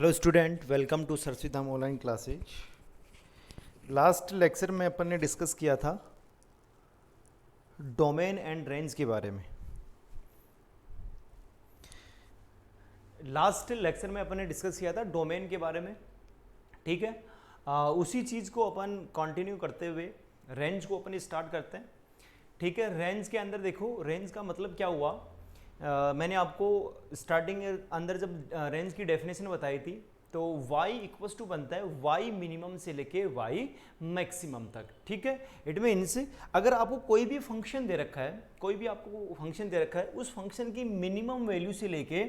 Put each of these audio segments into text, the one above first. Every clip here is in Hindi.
Hello student, welcome to Saraswati Dham online classes. Last lecture में अपन ने डिस्कस किया था डोमेन एंड रेंज के बारे में। लास्ट लेक्चर में अपन ने डिस्कस किया था डोमेन के बारे में, ठीक है। उसी चीज़ को अपन कंटिन्यू करते हुए रेंज को अपन स्टार्ट करते हैं, ठीक है। रेंज के अंदर देखो, रेंज का मतलब क्या हुआ। मैंने आपको स्टार्टिंग अंदर जब रेंज की डेफिनेशन बताई थी तो y इक्वल्स टू बनता है y मिनिमम से लेके y मैक्सिमम तक, ठीक है। इट मीन्स अगर आपको कोई भी फंक्शन दे रखा है, उस फंक्शन की मिनिमम वैल्यू से लेके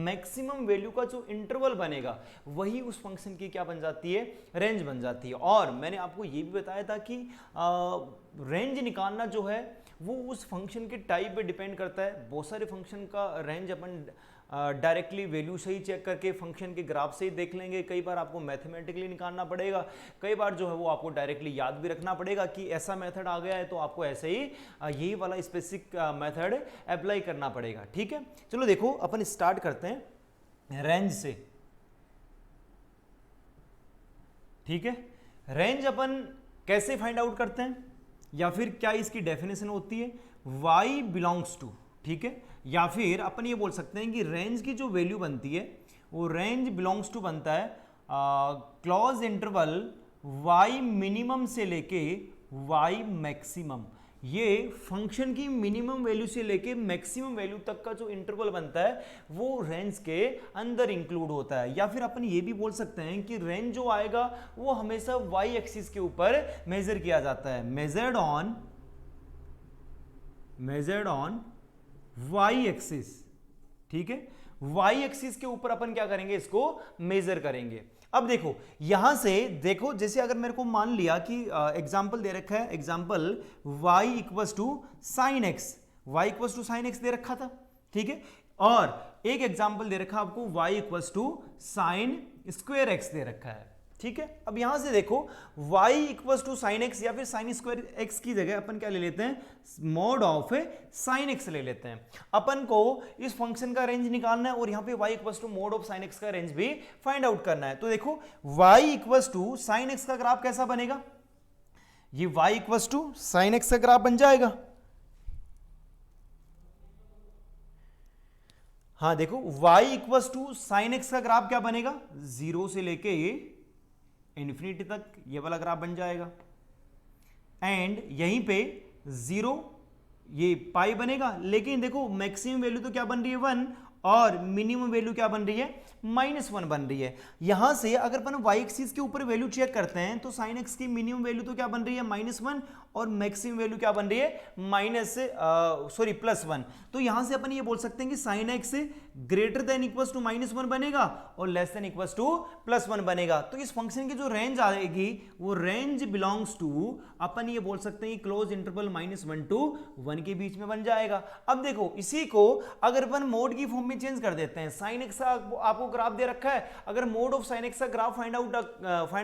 मैक्सिमम वैल्यू का जो इंटरवल बनेगा वही उस फंक्शन की क्या बन जाती है, रेंज बन जाती है। और मैंने आपको ये भी बताया था कि रेंज निकालना जो है वो उस फंक्शन के टाइप पे डिपेंड करता है। बहुत सारे फंक्शन का रेंज अपन डायरेक्टली वैल्यू से ही चेक करके फंक्शन के ग्राफ से ही देख लेंगे, कई बार आपको मैथमेटिकली निकालना पड़ेगा, कई बार जो है वो आपको डायरेक्टली याद भी रखना पड़ेगा कि ऐसा मेथड आ गया है तो आपको ऐसे ही यही वाला स्पेसिफिक मेथड अप्लाई करना पड़ेगा, ठीक है। चलो देखो, अपन स्टार्ट करते हैं रेंज से, ठीक है। रेंज अपन कैसे फाइंड आउट करते हैं, या फिर क्या इसकी डेफिनेशन होती है, y बिलोंग्स टू, ठीक है। या फिर अपन ये बोल सकते हैं कि रेंज की जो वैल्यू बनती है वो रेंज बिलोंग्स टू बनता है क्लोज इंटरवल y मिनिमम से लेके y मैक्सिमम। ये फंक्शन की मिनिमम वैल्यू से लेके मैक्सिमम वैल्यू तक का जो इंटरवल बनता है वो रेंज के अंदर इंक्लूड होता है। या फिर अपन ये भी बोल सकते हैं कि रेंज जो आएगा वो हमेशा y एक्सिस के ऊपर मेजर किया जाता है, मेजर्ड ऑन y एक्सिस, ठीक है। y एक्सिस के ऊपर अपन क्या करेंगे, इसको मेजर करेंगे। अब देखो, यहां से देखो, जैसे अगर मेरे को मान लिया कि एग्जांपल दे रखा है, example y equals to sine x, दे रखा था, ठीक है। और एक एग्जांपल दे रखा आपको y equals to sine square x दे रखा है, ठीक है। अब यहां से देखो y equals to sine x या फिर साइन स्क्वायर एक्स की जगह अपन क्या ले लेते हैं, मॉड ऑफ साइन एक्स ले लेते हैं। अपन को इस फंक्शन का रेंज निकालना है और यहां पे y equals to mod of sine x का रेंज भी फाइंड आउट करना है। तो देखो y equals to sine x का ग्राफ कैसा बनेगा, ये y equals to sine x का ग्राफ बन जाएगा। हाँ देखो, y equals to sine x का ग्राफ क्या बनेगा, 0 से लेके इन्फिनिटी तक ये वाला ग्राफ बन जाएगा। एंड यहीं पे 0 ये पाई बनेगा, लेकिन देखो मैक्सिमम वैल्यू तो क्या बन रही है 1 और मिनिमम वैल्यू क्या बन रही है, -1 बन रही है। यहां से अगर अपन y एक्सिस के ऊपर वैल्यू चेक करते हैं तो sin x की मिनिमम वैल्यू तो क्या बन रही है, -1 और मैक्सिमम वैल्यू क्या बन रही है, +1। तो यहां से अपन ये बोल सकते हैं कि sin x greater than equals to -1 बनेगा और लेस देन इक्वल्स टू +1 बनेगा। तो इस फंक्शन की जो रेंज आएगी वो रेंज बिलोंग्स टू, अपन ये बोल सकते हैं क्लोज इंटरवल -1 to 1 के बीच में बन जाएगा। अब देखो, इसी को अगर अपन मोड की फॉर्म में चेंज कर देते हैं, sin x का आपको ग्राफ दे रखा है, अगर मोड ऑफ sin x का ग्राफ फाइंड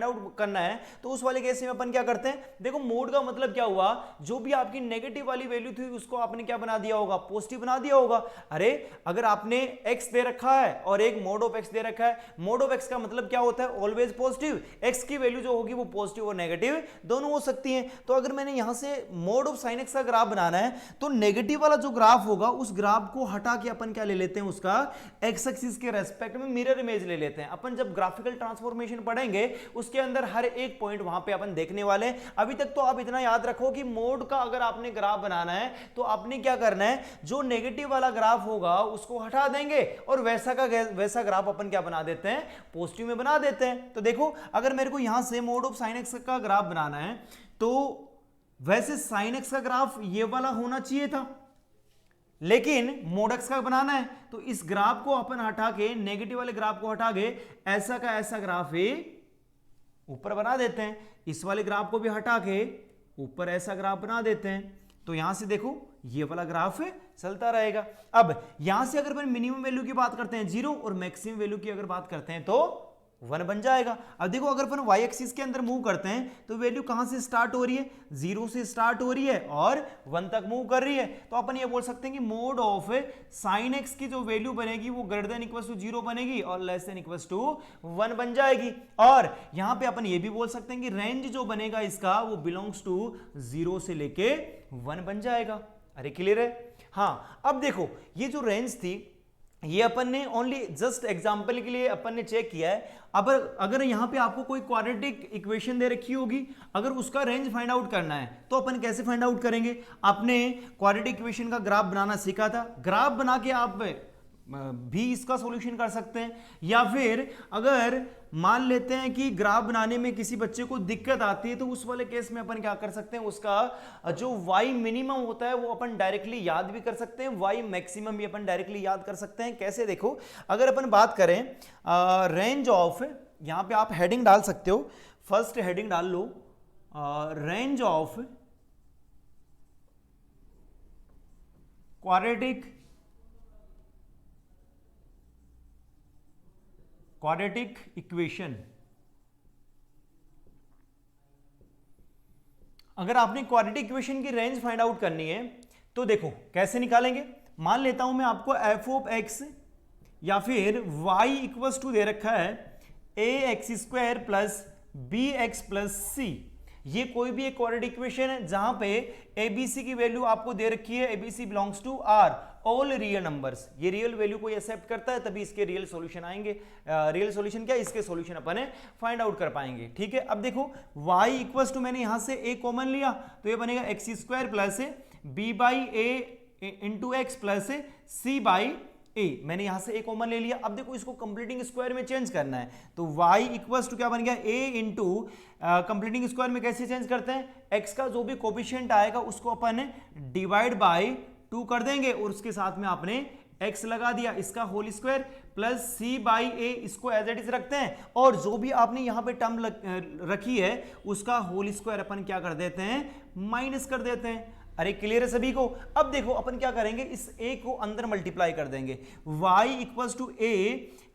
आउट करना है तो उस वाले केस में अपन क्या करते हैं, देखो मोड का मतलब क्या हुआ, जो भी आपकी नेगेटिव वाली वैल्यू थी उसको आपने क्या बना दिया होगा, पॉजिटिव बना दिया होगा। अरे अगर आपने x दे रखा है और एक मोड ऑफ x दे रखा है, मोड ऑफ x का मतलब क्या होता है, ऑलवेज पॉजिटिव। x की वैल्यू जो होगी वो पॉजिटिव और नेगेटिव दोनों हो सकती हैं। तो अगर मैंने यहां से मोड ऑफ sin x का ग्राफ बनाना है तो नेगेटिव वाला जो ग्राफ होगा उस ग्राफ को हटा के अपन क्या ले लेते हैं, उसका x एक्सिस के रेस्पेक्ट में मिरर इमेज ले लेते हैं। अपन जब ग्राफिकल ट्रांसफॉर्मेशन पढ़ेंगे उसके अंदर हर एक पॉइंट वहां पे अपन देखने वाले हैं। अभी तक तो आप इतना याद रखो कि मोड का अगर आपने ग्राफ बनाना है तो आपने क्या करना है, जो नेगेटिव वाला ग्राफ होगा उसको हटा देंगे और वैसा ग्राफ अपन क्या बना देते हैं, पॉजिटिव में बना देते हैं। तो देखो, अगर मेरे को यहां से मोड ऑफ साइन एक्स का ग्राफ बनाना है तो वैसे साइन एक्स का ग्राफ ये वाला होना चाहिए था, लेकिन मोड एक्स का बनाना है तो इस ग्राफ को अपन हटा के, नेगेटिव वाले ग्राफ को हटा के ऐसा का ऐसा ग्राफ ही ऊपर बना देते हैं, इस वाले ग्राफ को भी हटा के ऊपर ऐसा ग्राफ बना देते हैं। तो यहां से देखो ये वाला ग्राफ चलता रहेगा। अब यहां से अगर अपन मिनिमम वैल्यू की बात करते हैं 0 और मैक्सिमम वैल्यू की अगर बात करते हैं तो 1 बन जाएगा। अब देखो अगर अपन y एक्सिस के अंदर मूव करते हैं तो वैल्यू कहां से स्टार्ट हो रही है, 0 से स्टार्ट हो रही है और 1 तक मूव कर रही है। तो अपन ये बोल सकते हैं कि मोड ऑफ साइन x की जो वैल्यू बनेगी वो ग्रेटर देन इक्वल टू 0 बनेगी और लेस देन इक्वल टू 1 बन जाएगी। और यहां पे अपन ये भी बोल सकते हैं कि रेंज जो बनेगा इसका वो बिलोंग्स टू 0 से लेके 1 बन जाएगा। अरे क्लियर है? हाँ, अब देखो ये जो रेंज थी ये अपन ने ओनली जस्ट एग्जांपल के लिए अपन ने चेक किया है। अब अगर यहां पे आपको कोई क्वाड्रेटिक इक्वेशन दे रखी होगी, अगर उसका रेंज फाइंड आउट करना है तो अपन कैसे फाइंड आउट करेंगे? आपने क्वाड्रेटिक इक्वेशन का ग्राफ बनाना सीखा था, ग्राफ बना के आप भी इसका सॉल्यूशन कर सकते हैं। या फिर अगर मान लेते हैं कि ग्राफ बनाने में किसी बच्चे को दिक्कत आती है तो उस वाले केस में अपन क्या कर सकते हैं, उसका जो y मिनिमम होता है वो अपन डायरेक्टली याद भी कर सकते हैं, y मैक्सिमम भी अपन डायरेक्टली याद कर सकते हैं। कैसे? देखो अगर अपन बात करें रेंज ऑफ, यहां पे आप हेडिंग डाल सकते हो, फर्स्ट हेडिंग डाल लो रेंज ऑफ क्वाड्रेटिक इक्वेशन। अगर आपने क्वाड्रेटिक इक्वेशन की रेंज फाइंड आउट करनी है तो देखो कैसे निकालेंगे। मान लेता हूं मैं आपको एफ ऑफ एक्स या फिर वाई इक्वल्स टू दे रखा है a x square plus b x plus c. ये कोई भी एक क्वाड्रेटिक इक्वेशन है जहां पे एबीसी की वैल्यू आपको दे रखी है, a b c belongs to R all real numbers. ये रियल वैल्यू को एक्सेप्ट करता है तभी इसके रियल सॉल्यूशन आएंगे। रियल सॉल्यूशन क्या, इसके सॉल्यूशन अपन फाइंड आउट कर पाएंगे। ठीक है, अब देखो y इक्वल्स टू, मैंने यहां से a कॉमन लिया तो ये बनेगा x square plus b by a into x plus c by a. मैंने यहां से a कॉमन ले लिया। अब देखो इसको कंप्लीटिंग स्क्वायर में चेंज करना है तो y इक्वल्स टू क्या बन गया, a इंटू कंप्लीटिंग स्क्वायर में कैसे चेंज करते हैं, x का जो भी कोफिशिएंट आएगा उसको अपन डिवाइड बाय 2 कर देंगे और उसके साथ में आपने x लगा दिया, इसका whole square plus c by a, इसको एज इट इज रखते हैं और जो भी आपने यहां पे टर्म रखी है उसका होल स्क्वायर अपन क्या कर देते हैं, माइनस कर देते हैं। अरे क्लियर है सभी को? अब देखो अपन क्या करेंगे, इस a को अंदर मल्टीप्लाई कर देंगे, y इक्वल्स टू a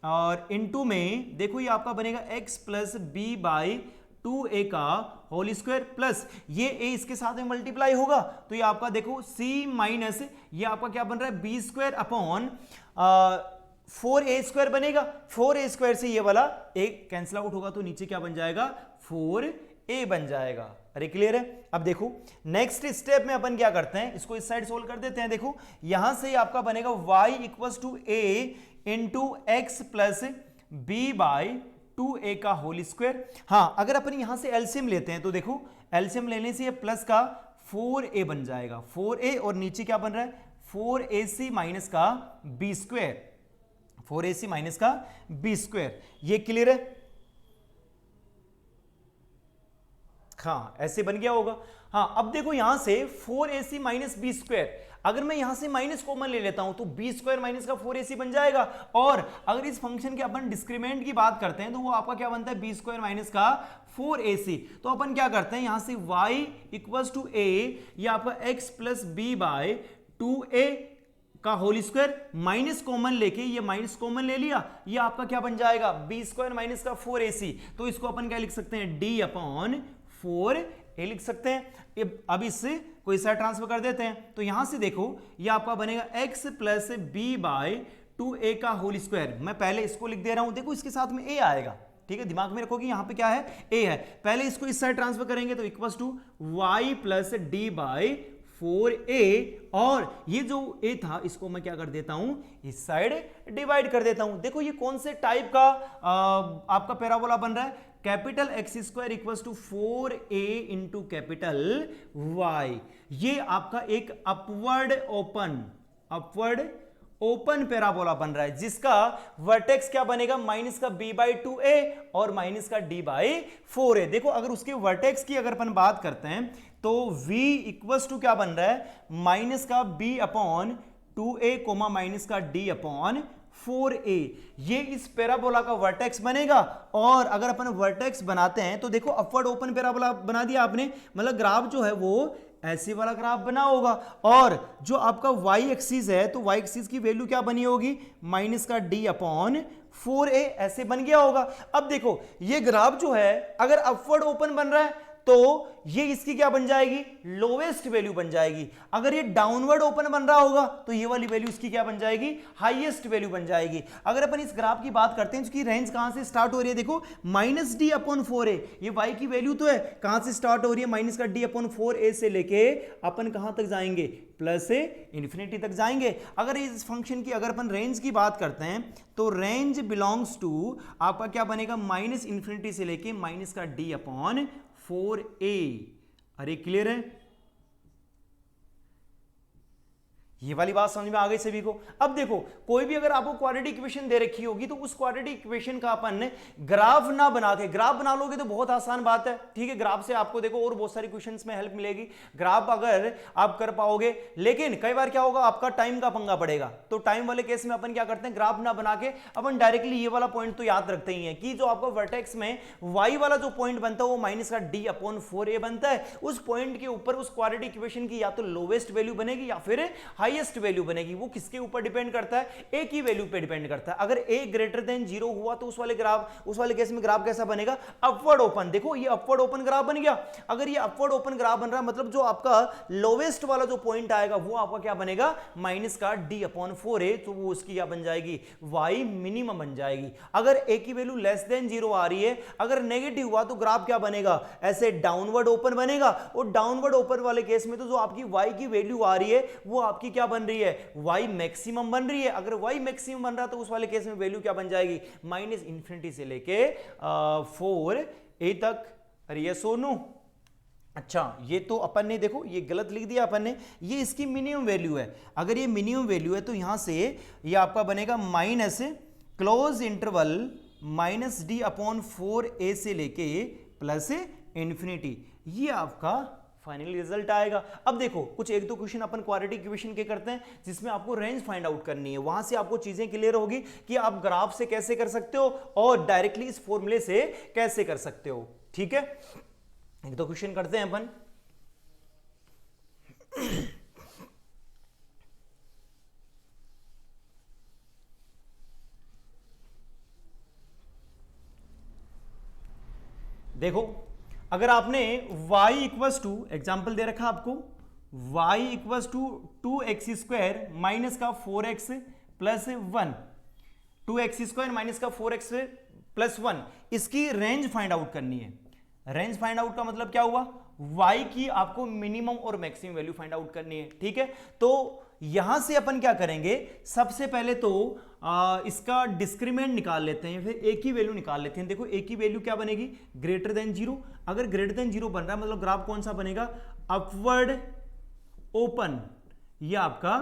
और इनटू में देखो ये आपका बनेगा x plus b by 2a का होल स्क्वायर प्लस ये a इसके साथ में मल्टीप्लाई होगा तो ये आपका देखो c माइनस ये आपका क्या बन रहा है, B square upon 4a square बनेगा। 4a स्क्वायर से ये वाला एक कैंसिल आउट होगा तो नीचे क्या बन जाएगा, 4a बन जाएगा। अरे क्लियर है? अब देखो नेक्स्ट स्टेप में अपन क्या करते हैं, इसको इस साइड सोल्व कर देते हैं। देखो यहां से आपका बनेगा y equals to a into x plus b by 2a का होल स्क्वायर। हाँ, अगर अपन यहां से एलसीएम लेते हैं तो देखो एलसीएम लेने से ये प्लस का 4a बन जाएगा, 4a और नीचे क्या बन रहा है, 4ac माइनस का b स्क्वायर, 4ac माइनस का b स्क्वायर। ये क्लियर है? हाँ, ऐसे बन गया होगा। हाँ, अब देखो यहां से 4ac माइनस बी स्क्वायर, अगर मैं यहां से माइनस कॉमन ले लेता हूं तो बी स्क्वायर माइनस का 4ac बन जाएगा। और अगर इस फंक्शन के अपन डिस्क्रीमेंट की बात करते हैं तो वो आपका क्या बनता है, बी स्क्वायर माइनस का 4ac। तो अपन क्या करते हैं, यहां से y इक्वल्स टू a, ये आपका x plus B bye 2a का होल स्क्वायर माइनस कॉमन लेके ये माइनस कॉमन ले लिया, ये आपका क्या बन जाएगा, बी स्क्वायर माइनस का 4ac। तो इसको अपन क्या लिख सकते हैं, d अपॉन 4a लिख सकते हैं। अब इससे कोई साइड ट्रांसफर कर देते हैं तो यहां से देखो ये आपका बनेगा x plus B bye 2a का होल स्क्वायर। मैं पहले इसको लिख दे रहा हूं, देखो इसके साथ में a आएगा, ठीक है, दिमाग में रखो कि यहां पे क्या है, a है। पहले इसको इस साइड ट्रांसफर करेंगे तो equals to y plus d by 4a और ये जो a था इसको मैं क्या कर देता हूं, इस साइड डिवाइड कर देता हूं। देखो ये कौन से टाइप का आपका पैराबोला बन रहा है, capital x square equals to 4a into capital y। ये आपका एक अपवर्ड ओपन पैराबोला बन रहा है जिसका वर्टेक्स क्या बनेगा, माइनस का b बाई 2a और माइनस का d बाई 4a। देखो अगर उसके वर्टेक्स की अगर अपन बात करते हैं तो v इक्वल्स टू क्या बन रहा है, माइनस का b upon 2a comma minus का d अपॉन 4a। ये इस पैराबोला का वर्टेक्स बनेगा। और अगर अपन वर्टेक्स बनाते हैं तो देखो अपवर्ड ओपन पैराबोला बना दिया आपने, मतलब ग्राफ जो है वो ऐसे वाला ग्राफ बना होगा, और जो आपका वाई एक्सिस है तो वाई एक्सिस की वैल्यू क्या बनी होगी, माइनस का डी अपॉन 4a ऐसे बन गया होगा। अब देखो ये ग्राफ जो है अगर अपवर्ड ओपन बन रहा है तो ये इसकी क्या बन जाएगी, लोवेस्ट वैल्यू बन जाएगी। अगर ये डाउनवर्ड ओपन बन रहा होगा तो ये वाली वैल्यू इसकी क्या बन जाएगी, हाईएस्ट वैल्यू बन जाएगी। अगर अपन इस ग्राफ की बात करते हैं इसकी रेंज कहां से स्टार्ट हो रही है, देखो माइनस डी अपॉन 4a, ये y की वैल्यू तो है, कहां से स्टार्ट हो रही है, माइनस का डी अपॉन 4a से लेके अपन कहां तक जाएंगे, प्लस से इंफिनिटी तक जाएंगे। अगर इस फंक्शन की अगर अपन रेंज की बात करते हैं तो रेंज बिलोंग्स टू आपका क्या बनेगा, माइनस इंफिनिटी से लेके माइनस का डी अपॉन 4a। अरे क्लियर है, ये वाली बात समझ में आ गई सभी को। अब देखो कोई भी अगर आपको क्वाड्रेटिक इक्वेशन दे रखी होगी तो उस क्वाड्रेटिक इक्वेशन का अपन ग्राफ ना बना के, ग्राफ बना लोगे तो बहुत आसान बात है, ठीक है, ग्राफ से आपको देखो और बहुत सारी क्वेश्चंस में हेल्प मिलेगी, ग्राफ अगर आप कर पाओगे। लेकिन कई बार क्या होगा, आपका टाइम का पंगा पड़ेगा, तो टाइम वाले केस में अपन क्या करते हैं, ग्राफ ना बना के अपन डायरेक्टली ये वाला पॉइंट तो याद रखते ही है कि जो आपका वर्टेक्स में वाई वाला जो पॉइंट बनता है वो माइनस का डी अपॉन 4a बनता है। उस पॉइंट के ऊपर उस क्वाड्रेटिक इक्वेशन की या तो लोवेस्ट वैल्यू बनेगी या फिर हाईएस्ट वैल्यू बनेगी। वो किसके ऊपर डिपेंड करता है, ए की वैल्यू पे डिपेंड करता है। अगर ए ग्रेटर देन 0 हुआ तो उस वाले केस में ग्राफ कैसा बनेगा, अपवर्ड ओपन। देखो ये अपवर्ड ओपन ग्राफ बन गया। अगर ये अपवर्ड ओपन ग्राफ बन रहा है मतलब जो आपका लोवेस्ट वाला जो पॉइंट आएगा वो आपका क्या बनेगा, माइनस का डी अपॉन 4a, तो वो उसकी क्या बन जाएगी, वाई मिनिमम बन जाएगी। अगर ए की वैल्यू लेस देन 0 आ रही है, अगर नेगेटिव हुआ तो ग्राफ क्या बनेगा, ऐसे डाउनवर्ड ओपन बनेगा। और डाउनवर्ड ओपन वाले केस में तो जो आपकी वाई की वैल्यू आ रही है वो आपकी क्या बन रही है, y मैक्सिमम बन रही है। अगर y मैक्सिमम बन रहा तो उस वाले केस में वैल्यू क्या बन जाएगी, माइनस इंफिनिटी से लेके 4a तक। अरे ये सोनू, अच्छा ये तो अपन ने देखो ये गलत लिख दिया अपन ने, ये इसकी मिनिमम वैल्यू है। अगर ये मिनिमम वैल्यू है तो यहां से ये आपका बनेगा minus close interval minus D upon 4a से लेके प्लस इंफिनिटी, ये आपका फाइनल रिजल्ट आएगा। अब देखो कुछ एक दो क्वेश्चन अपन क्वाड्रेटिक इक्वेशन के करते हैं जिसमें आपको रेंज फाइंड आउट करनी है, वहां से आपको चीजें क्लियर होगी कि आप ग्राफ से कैसे कर सकते हो और डायरेक्टली इस फॉर्मूले से कैसे कर सकते हो। ठीक है, एक दो क्वेश्चन करते हैं अपन। देखो अगर आपने y इक्वल्स टू, एग्जाम्पल दे रखा आपको y equals to 2x square minus का 4x plus 1, 2x square minus का 4x प्लस 1, इसकी रेंज फाइंड आउट करनी है। रेंज फाइंड आउट का मतलब क्या हुआ, y की आपको मिनिमम और मैक्सिमम वैल्यू फाइंड आउट करनी है। ठीक है, तो यहां से अपन क्या करेंगे, सबसे पहले तो इसका डिस्क्रिमिनेंट निकाल लेते हैं, फिर a की वैल्यू निकाल लेते हैं। देखो a की वैल्यू क्या बनेगी, ग्रेटर देन 0। अगर ग्रेटर देन 0 बन रहा है मतलब ग्राफ कौन सा बनेगा, अपवर्ड ओपन, ये आपका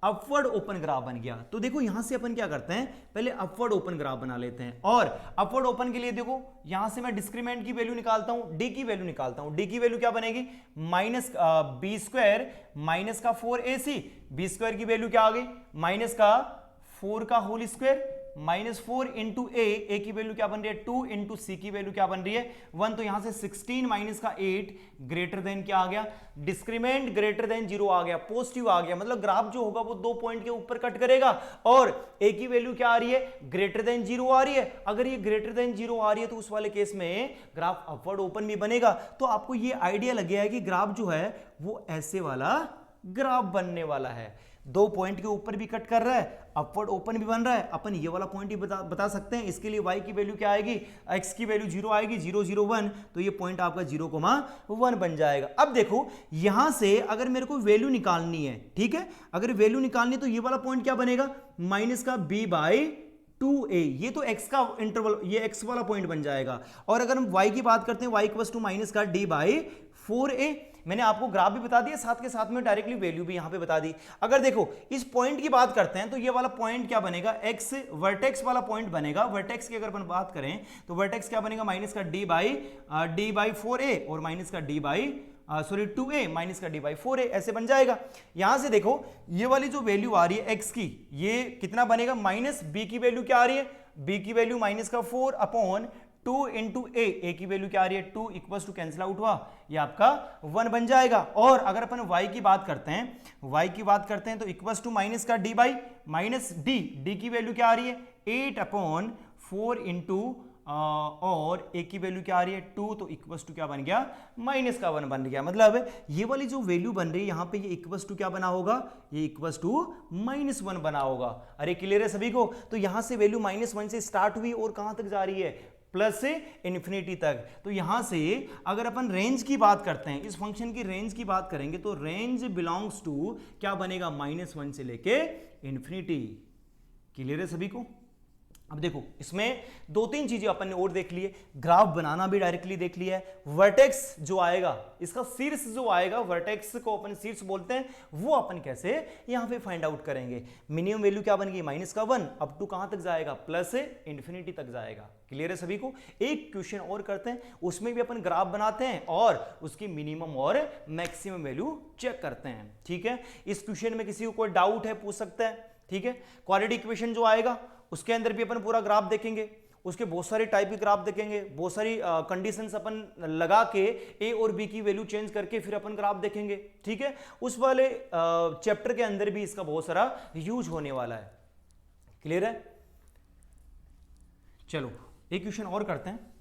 अपवर्ड ओपन ग्राफ बन गया। तो देखो यहां से अपन क्या करते हैं, पहले अपवर्ड ओपन ग्राफ बना लेते हैं। और अपवर्ड ओपन के लिए देखो यहां से मैं डिस्क्रिमिनेंट की वैल्यू निकालता हूं, डी की वैल्यू निकालता हूं। डी की वैल्यू क्या बनेगी, माइनस बी स्क्वायर माइनस का 4ac, बी स्क्वायर की वैल्यू क्या आ गई, माइनस का 4 का होल स्क्वायर माइनस 4 इंटू ए की वैल्यू क्या बन रही है 2 इंटू सी की वैल्यू क्या बन रही है 1, तो यहां से 16 माइनस का 8 ग्रेटर देन क्या आ गया, डिस्क्रिमिनेंट ग्रेटर देन 0 आ गया, पॉजिटिव आ गया। मतलब ग्राफ जो होगा वो 2 पॉइंट के ऊपर कट करेगा और ए की वैल्यू क्या आ रही है, ग्रेटर देन 0 आ रही है। अगर ये ग्रेटर देन 0 आ रही है तो उस वाले केस में ग्राफ अपवर्ड ओपन भी बनेगा। तो आपको ये आइडिया लग गया है कि ग्राफ जो है वो ऐसे वाला ग्राफ बनने वाला है, 2 पॉइंट के ऊपर भी कट कर रहा है, अपवर्ड ओपन भी बन रहा है। अपन ये वाला पॉइंट ही बता सकते हैं। इसके लिए y की वैल्यू क्या आएगी, x की वैल्यू 0 आएगी, 0 0 1, तो ये पॉइंट आपका 0,1 बन जाएगा। अब देखो यहां से अगर मेरे को वैल्यू निकालनी है, ठीक है, अगर वैल्यू निकालनी है तो ये वाला पॉइंट क्या बनेगा, माइनस का b बाई 2a, ये तो x का इंटरवल, ये x वाला पॉइंट बन जाएगा। और अगर हम y की बात करते हैं, y इक्वल्स टू माइनस का d बाई 4a, मैंने आपको ग्राफ भी बता दिया, साथ के साथ में डायरेक्टली वैल्यू भी यहां पे बता दी। अगर देखो इस पॉइंट की बात करते हैं तो ये वाला पॉइंट क्या बनेगा, x वर्टेक्स वाला पॉइंट बनेगा। वर्टेक्स की अगर अपन बात करें तो वर्टेक्स क्या बनेगा, माइनस का d बाई 4a और माइनस का d बाई 2a माइनस का d बाई 4a, ऐसे बन जाएगा। यहां से देखो ये वाली जो वैल्यू आ रही है x की, ये कितना बनेगा, माइनस b की वैल्यू क्या आ रही है, b की वैल्यू माइनस का 4 अपॉन 2 इंटू ए की वैल्यू क्या आ रही है 2 इक्वल्स टू कैंसिल आउट हुआ, ये आपका 1 बन जाएगा। और अगर अपन y की बात करते हैं तो इक्वल्स टू माइनस का डी बाई माइनस डी की वैल्यू क्या आ रही है 8/4 इंटू और ए की वैल्यू क्या आ रही है 2, तो इक्वल्स टू क्या बन गया माइनस का 1 बन गया। मतलब ये वाली जो वैल्यू बन रही है यहां पे ये इक्वल्स टू क्या बना होगा, ये इक्वल्स टू -1 बना होगा। अरे क्लियर है सभी को? तो यहां से वैल्यू -1 से स्टार्ट हुई और कहां तक जा रही है प्लस से इन्फिनिटी तक। तो यहां से अगर अपन रेंज की बात करते हैं, इस फंक्शन की रेंज की बात करेंगे तो रेंज बिलोंग्स टू क्या बनेगा -1 से लेके इन्फिनिटी। क्लियर है सभी को? अब देखो इसमें 2-3 चीजें अपन ने और देख लिए, ग्राफ बनाना भी डायरेक्टली देख लिया है। वर्टेक्स जो आएगा, इसका शीर्ष जो आएगा, वर्टेक्स को अपन शीर्ष बोलते हैं, वो अपन कैसे यहां पे फाइंड आउट करेंगे। मिनिमम वैल्यू क्या बन गई -1, अप टू कहां तक जाएगा प्लस से इन्फिनिटी तक जाएगा। क्लियर है सभी को? एक क्वेश्चन और करते हैं, उसमें भी अपन ग्राफ बनाते हैं और उसकी मिनिमम और मैक्सिमम वैल्यू चेक करते हैं। ठीक है, इस क्वेश्चन में किसी को कोई डाउट है पूछ सकता है। ठीक है, क्वाड्रेटिक इक्वेशन जो आएगा उसके अंदर भी अपन पूरा ग्राफ देखेंगे, उसके बहुत सारे टाइप के ग्राफ देखेंगे, बहुत सारी कंडीशंस अपन लगा के ए और बी की वैल्यू चेंज करके फिर अपन ग्राफ देखेंगे। ठीक है, उस वाले चैप्टर के अंदर भी इसका बहुत सारा यूज होने वाला है। क्लियर है? चलो एक क्वेश्चन और करते हैं।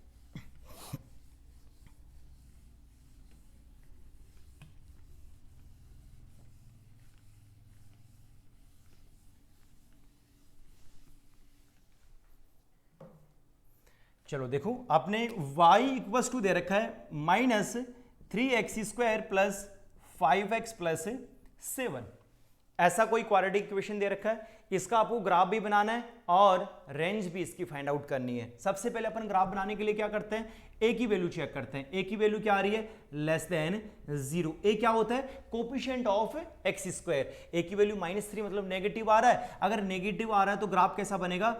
चलो देखो, आपने y इक्वल्स टू दे रखा है -3x² प्लस 5x प्लस 7। ऐसा कोई क्वाड्रेटिक इक्वेशन दे रखा है, इसका आपको ग्राफ भी बनाना है और रेंज भी इसकी फाइंड आउट करनी है। सबसे पहले अपन ग्राफ बनाने के लिए क्या करते हैं, a की वैल्यू चेक करते हैं। a की वैल्यू क्या आ रही है <0। a क्या होता है, कोफिशिएंट ऑफ x²। a की वैल्यू -3 मतलब नेगेटिव आ रहा है। अगर नेगेटिव आ रहा है तो ग्राफ कैसा बनेगा,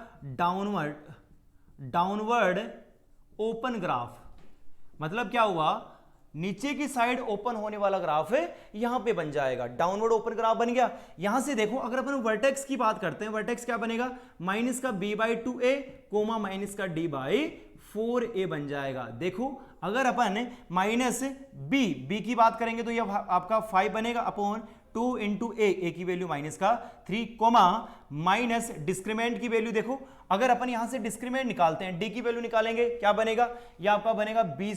डाउनवर्ड ओपन ग्राफ। मतलब क्या हुआ, नीचे की साइड ओपन होने वाला ग्राफ है, यहां पे बन जाएगा, डाउनवर्ड ओपन ग्राफ बन गया। यहां से देखो अगर अपन वर्टेक्स की बात करते हैं, वर्टेक्स क्या बनेगा -b/2a कोमा -d/4a बन जाएगा। देखो अगर अपन -b की बात करेंगे तो यह आपका 5 बनेगा अपॉन 2 इंटू ए की वैल्यू -3 कोमा माइनस डिस्क्रिमेंट की वैल्यू। देखो अगर अपन यहां से डिस्क्रिमेंट निकालते हैं, डी की वैल्यू निकालेंगे, क्या बनेगा, यह आपका बनेगा b² -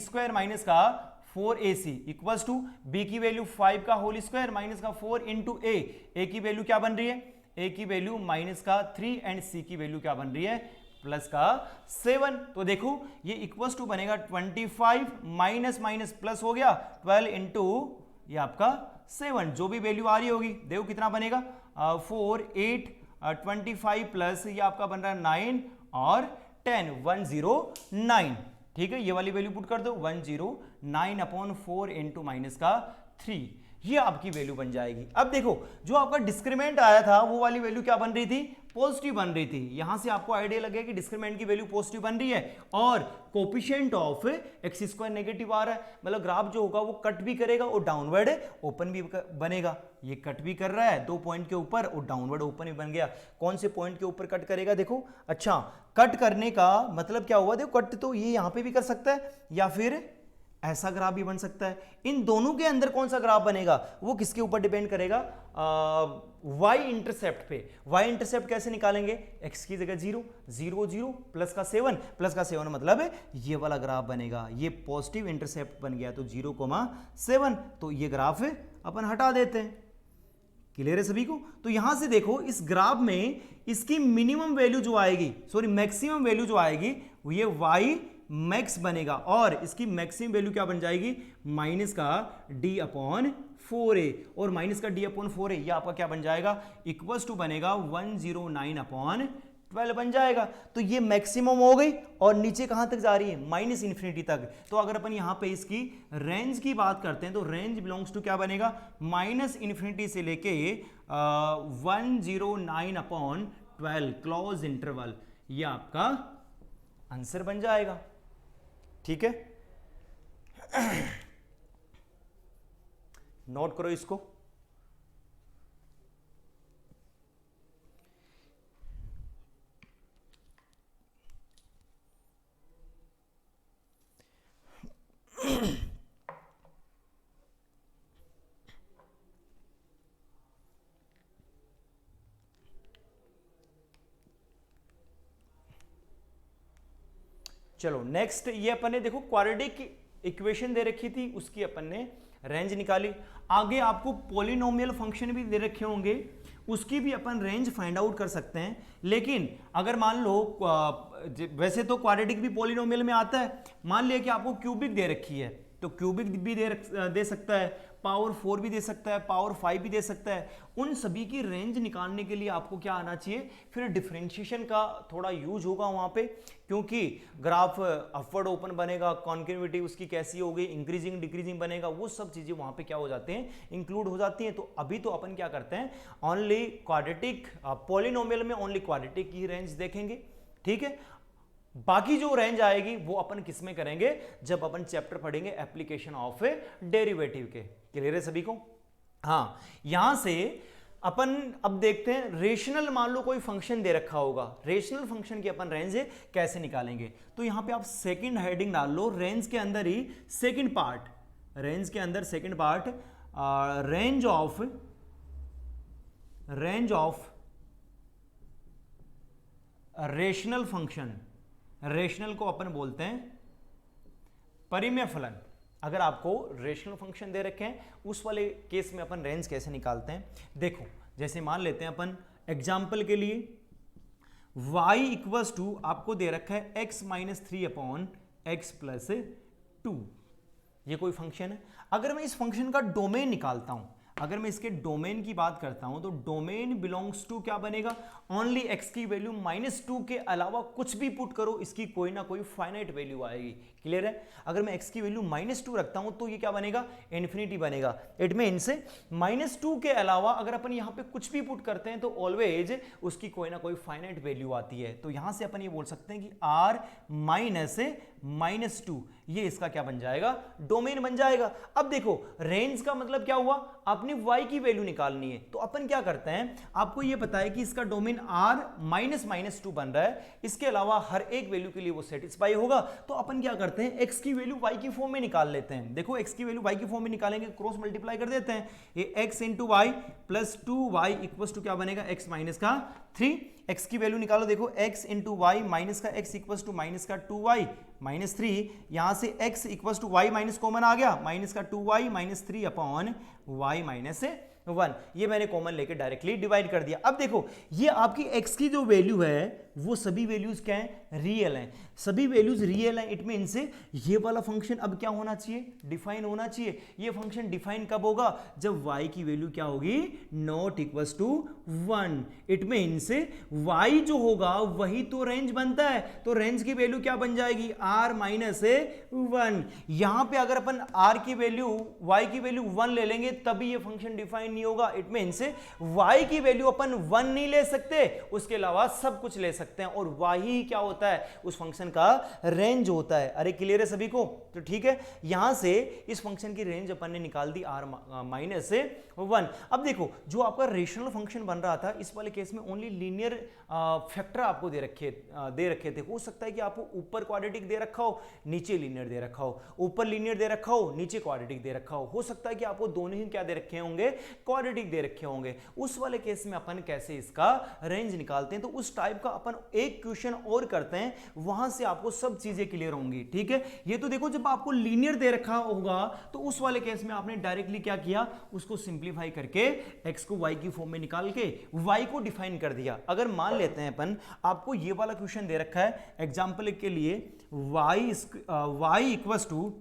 4ac equals to b की वैल्यू 5 का होल स्क्वायर -4 इंटू ए की वैल्यू क्या बन रही है, ए की वैल्यू -3 एंड सी की वैल्यू क्या बन रही है +7। तो देखो ये इक्वल्स टू बनेगा 25 माइनस माइनस प्लस हो गया 12 इंटू ये आपका 7, जो भी वैल्यू आ रही होगी देखो कितना बनेगा 4 8 25 प्लस ये आपका बन रहा है 9 और 10 109। ठीक है, ये वाली वैल्यू पुट कर दो 109/4 इंटू -3, ये आपकी वैल्यू बन जाएगी। अब देखो जो आपका डिस्क्रिमेंट आया था वो वाली वैल्यू क्या बन रही थी, पॉजिटिव बन रही थी। यहां से आपको आइडिया लगे कि डिस्क्रिमेंट की वैल्यू पॉजिटिव बन रही है और कोफिशिएंट ऑफ x² नेगेटिव आ रहा है, मतलब ग्राफ जो होगा वो कट भी करेगा और डाउनवर्ड ओपन भी बनेगा। ये कट भी कर रहा है 2 पॉइंट के ऊपर और डाउनवर्ड ओपन भी बन गया। कौन से पॉइंट के ऊपर कट करेगा, देखो अच्छा कट करने का मतलब क्या हुआ, देखो कट तो ये यहां पे भी कर सकता है या फिर ऐसा ग्राफ भी बन सकता है। इन दोनों के अंदर कौन सा ग्राफ बनेगा वो किसके ऊपर डिपेंड करेगा, y इंटरसेप्ट पे। y इंटरसेप्ट कैसे निकालेंगे, x की जगह 0 0 0 प्लस का 7 मतलब ये वाला ग्राफ बनेगा। ये पॉजिटिव इंटरसेप्ट बन गया तो 0,7, तो ये ग्राफ अपन हटा देते हैं। क्लियर है सभी को? तो यहां से देखो इस ग्राफ में इसकी मिनिमम वैल्यू जो आएगी, सॉरी मैक्सिमम वैल्यू जो आएगी वो ये y मैक्स बनेगा और इसकी मैक्सिमम वैल्यू क्या बन जाएगी -d/4a और -d/4a ये आपका क्या बन जाएगा इक्वल्स टू बनेगा 109/12 बन जाएगा। तो ये मैक्सिमम हो गई और नीचे कहां तक जा रही है -∞ तक। तो अगर अपन यहां पे इसकी रेंज की बात करते हैं तो रेंज बिलोंग्स टू क्या बनेगा -∞ से लेके 109/12 क्लोज इंटरवल, ये आपका आंसर बन जाएगा। ठीक है, नोट करो इसको। चलो नेक्स्ट, ये अपन ने देखो क्वाड्रेटिक इक्वेशन दे रखी थी, उसकी अपन ने रेंज निकाली। आगे आपको पॉलिनोमियल फंक्शन भी दे रखे होंगे, उसकी भी अपन रेंज फाइंड आउट कर सकते हैं। लेकिन अगर मान लो वैसे तो क्वाड्रेटिक भी पॉलिनोमियल में आता है, मान लिया कि आपको क्यूबिक दे रखी है, तो क्यूबिक भी दे सकता है, पावर 4 भी दे सकता है, पावर 5 भी दे सकता है। उन सभी की रेंज निकालने के लिए आपको क्या आना चाहिए, फिर डिफरेंशिएशन का थोड़ा यूज होगा वहां पे, क्योंकि ग्राफ अपवर्ड ओपन बनेगा, कॉन्केविटी उसकी कैसी होगी, इंक्रीजिंग डिक्रीजिंग बनेगा, वो सब चीजें वहां पे क्या हो जाते हैं, इंक्लूड हो जाती हैं। तो अभी तो अपन क्या करते हैं, ओनली क्वाड्रेटिक पॉलिनोमियल में ओनली क्वाड्रेटिक की रेंज देखेंगे, ठीक है। बाकी जो रेंज आएगी वो अपन किस में करेंगे, जब अपन चैप्टर पढ़ेंगे एप्लीकेशन ऑफ डेरिवेटिव के। क्लियर है सभी को? हाँ, यहां से अपन अब देखते हैं रेशनल, मान लो कोई फंक्शन दे रखा होगा, रेशनल फंक्शन की अपन रेंज कैसे निकालेंगे। तो यहां पे आप सेकंड हेडिंग डाल लो, रेंज के अंदर ही सेकंड पार्ट, रेंज के अंदर second part, range of rational function. Rational को अपन बोलते हैं परिमेय फलन। अगर आपको रेशनल फंक्शन दे रखे हैं, उस वाले केस में अपन रेंज कैसे निकालते हैं, देखो जैसे मान लेते हैं अपन एग्जाम्पल के लिए y इक्वल्स टू आपको दे रखा है x minus 3 upon x plus 2, ये कोई फंक्शन है। अगर मैं इस फंक्शन का डोमेन निकालता हूं, अगर मैं इसके डोमेन की बात करता हूं, तो डोमेन बिलोंग्स टू क्या बनेगा, ओनली x की वैल्यू -2 के अलावा कुछ भी पुट करो, इसकी कोई ना कोई फाइनाइट वैल्यू आएगी। क्लियर है? अगर मैं x की वैल्यू -2 रखता हूं तो ये क्या बनेगा, इन्फिनिटी बनेगा। इट मीन्स -2 के अलावा अगर अपन यहां पे कुछ भी पुट करते हैं तो ऑलवेज उसकी कोई ना कोई फाइनाइट वैल्यू आती है। तो यहां से अपन ये बोल सकते हैं कि r -2 ये इसका क्या बन जाएगा, डोमेन बन जाएगा। अब देखो रेंज का मतलब क्या हुआ, आपने y की वैल्यू निकालनी है, तो अपन क्या करते हैं, आपको ये पता है कि इसका डोमेन r -2 बन रहा है, इसके अलावा हर एक वैल्यू के लिए वो सेटिस्फाई होगा। तो अपन क्या करते हैं, x की वैल्यू y की फॉर्म में निकाल लेते हैं। देखो x की वैल्यू y की फॉर्म में निकालेंगे, क्रॉस मल्टीप्लाई कर देते हैं, ये x into y plus 2y equal to क्या बनेगा, x माइनस का 3। x की वैल्यू निकालो, देखो x इंटू वाई माइनस का x इक्वल टू माइनस का 2y माइनस 3, यहां से x equal to y minus common आ गया, माइनस का 2y minus 3 upon y minus 1, ये मैंने कॉमन लेके डायरेक्टली डिवाइड कर दिया। अब देखो ये आपकी x की जो वैल्यू है वो सभी वैल्यूज क्या है, रियल हैं, सभी वैल्यूज रियल हैं। इट मीन्स ये वाला फंक्शन अब क्या होना चाहिए, डिफाइन होना चाहिए। ये फंक्शन डिफाइन कब होगा, जब y की वैल्यू क्या होगी, not equals to 1। It means y जो होगा वही तो रेंज बनता है, तो रेंज की वैल्यू क्या बन जाएगी, r माइनस 1। यहां पे अगर अपन r की वैल्यू y की वैल्यू 1 ले लेंगे तभी ये फंक्शन डिफाइन नहीं होगा। इट मीन्स y की वैल्यू अपन 1 नहीं ले सकते, उसके अलावा सब कुछ ले सकते हैं, और y क्या होता है, उस फंक्शन का रेंज होता है। अरे क्लियर है सभी को? तो ठीक है, यहां से इस फंक्शन की रेंज अपन ने निकाल दी r माइनस 1। अब देखो जो आपका रेशनल फंक्शन बन रहा था, इस वाले केस में ओनली लीनियर फैक्टर आपको दे रखे थे। हो सकता है कि आपको ऊपर क्वाड्रेटिक दे रखा हो, नीचे लीनियर दे रखा हो, ऊपर लीनियर दे रखा हो, नीचे क्वाड्रेटिक दे रखा हो सकता है कि आपको दोनों ही क्या दे रखे होंगे, क्वाड्रेटिक दे रखे होंगे। उस वाले केस में अपन कैसे इसका रेंज निकालते हैं, तो उस टाइप का अपन एक क्वेश्चन और करते हैं, वहां से आपको सब चीजें क्लियर होंगी। ठीक है, ये तो देखो जब आपको लीनियर दे रखा होगा तो उस वाले केस में आपने डायरेक्टली क्या किया, उसको सिंप्लीफाई करके x को y की फॉर्म में निकाल के y को डिफाइन कर दिया। अगर मान लेते हैं अपन, आपको ये वाला क्वेश्चन दे रखा है एग्जांपल के लिए, y equals to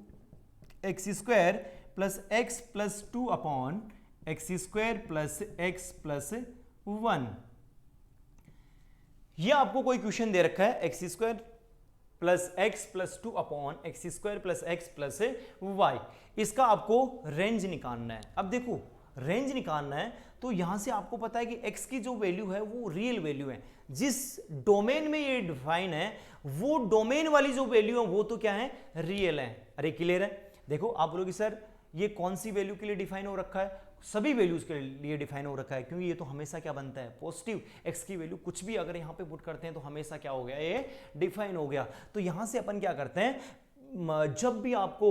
x square plus x plus 2 upon x square plus x plus 1। ये आपको कोई क्वेश्चन दे रखा है, x square plus x plus 2 upon x square plus x plus y, इसका आपको रेंज निकालना है। अब देखो रेंज निकालना है तो यहां से आपको पता है कि x की जो वैल्यू है वो रियल वैल्यू है, जिस डोमेन में ये डिफाइन है वो डोमेन वाली जो वैल्यू है वो तो क्या है, रियल है। अरे क्लियर है? देखो आप बोलोगे सर ये कौन सी वैल्यू के लिए डिफाइन हो रखा है, सभी वैल्यूज के लिए डिफाइन हो रखा है, क्योंकि ये तो हमेशा क्या बनता है, पॉजिटिव। x की वैल्यू कुछ भी अगर यहां पे पुट करते हैं तो हमेशा क्या हो गया, ये डिफाइन हो गया। तो यहां से अपन क्या करते हैं, जब भी आपको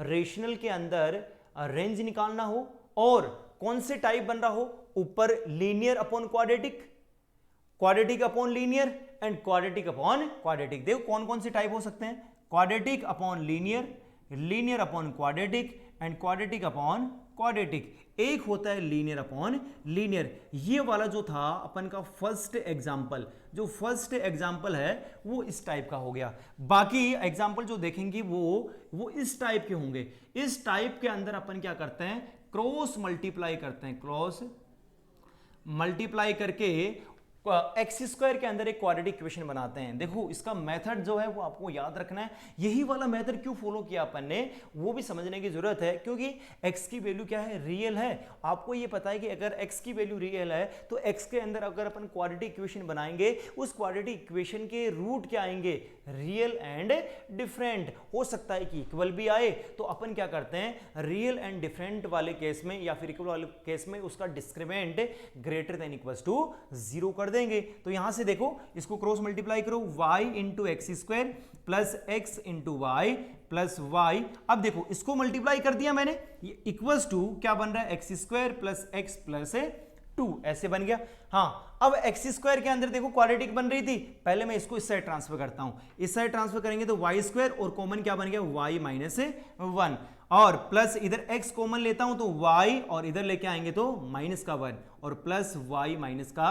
रेशनल के अंदर रेंज निकालना हो और कौन से टाइप बन रहा हो, ऊपर linear upon quadratic, quadratic upon linear, and quadratic upon quadratic. देखो कौन कौन से टाइप हो सकते हैं, quadratic upon linear, linear upon quadratic and quadratic upon quadratic. एक होता है लीनियर अपॉन लीनियर। ये वाला जो था अपन का फर्स्ट एग्जाम्पल, जो फर्स्ट एग्जाम्पल है वो इस टाइप का हो गया। बाकी एग्जाम्पल जो देखेंगे वो इस टाइप के होंगे। इस टाइप के अंदर अपन क्या करते हैं, क्रॉस मल्टीप्लाई करते हैं, क्रॉस मल्टीप्लाई करके एक्स स्क्वायर के अंदर एक क्वाड्रेटिक इक्वेशन बनाते हैं। देखो इसका मेथड जो है वो आपको याद रखना है। यही वाला मेथड क्यों फॉलो किया अपन ने वो भी समझने की जरूरत है, क्योंकि एक्स की वैल्यू क्या है, रियल है। आपको ये पता है कि अगर एक्स की वैल्यू रियल है तो एक्स के अंदर अगर अपन क्वाड्रेटिक इक्वेशन बनाएंगे, उस क्वाड्रेटिक इक्वेशन के रूट क्या आएंगे, रियल एंड डिफरेंट। हो सकता है कि इक्वल भी आए, तो अपन क्या करते हैं, रियल एंड डिफरेंट वाले केस में या फिर इक्वल वाले केस में उसका discriminant greater than equal to 0 कर देंगे। तो यहां से देखो इसको क्रॉस मल्टीप्लाई करो, y into x square plus x into y plus y. अब देखो इसको मल्टीप्लाई कर दिया मैंने, ये इक्वल्स टू क्या बन रहा है, x square plus x plus 2 ऐसे बन गया। हाँ अब एक्स स्क्वायर के अंदर देखो क्वाड्रेटिक बन रही थी, पहले मैं इसको इस साइड ट्रांसफर करता हूं। इस साइड ट्रांसफर करेंगे तो वाई स्क्वायर और कॉमन क्या बन गया, वाई माइनस 1 और प्लस इधर x कॉमन लेता हूं तो y और इधर लेके आएंगे तो माइनस का 1 और प्लस y माइनस का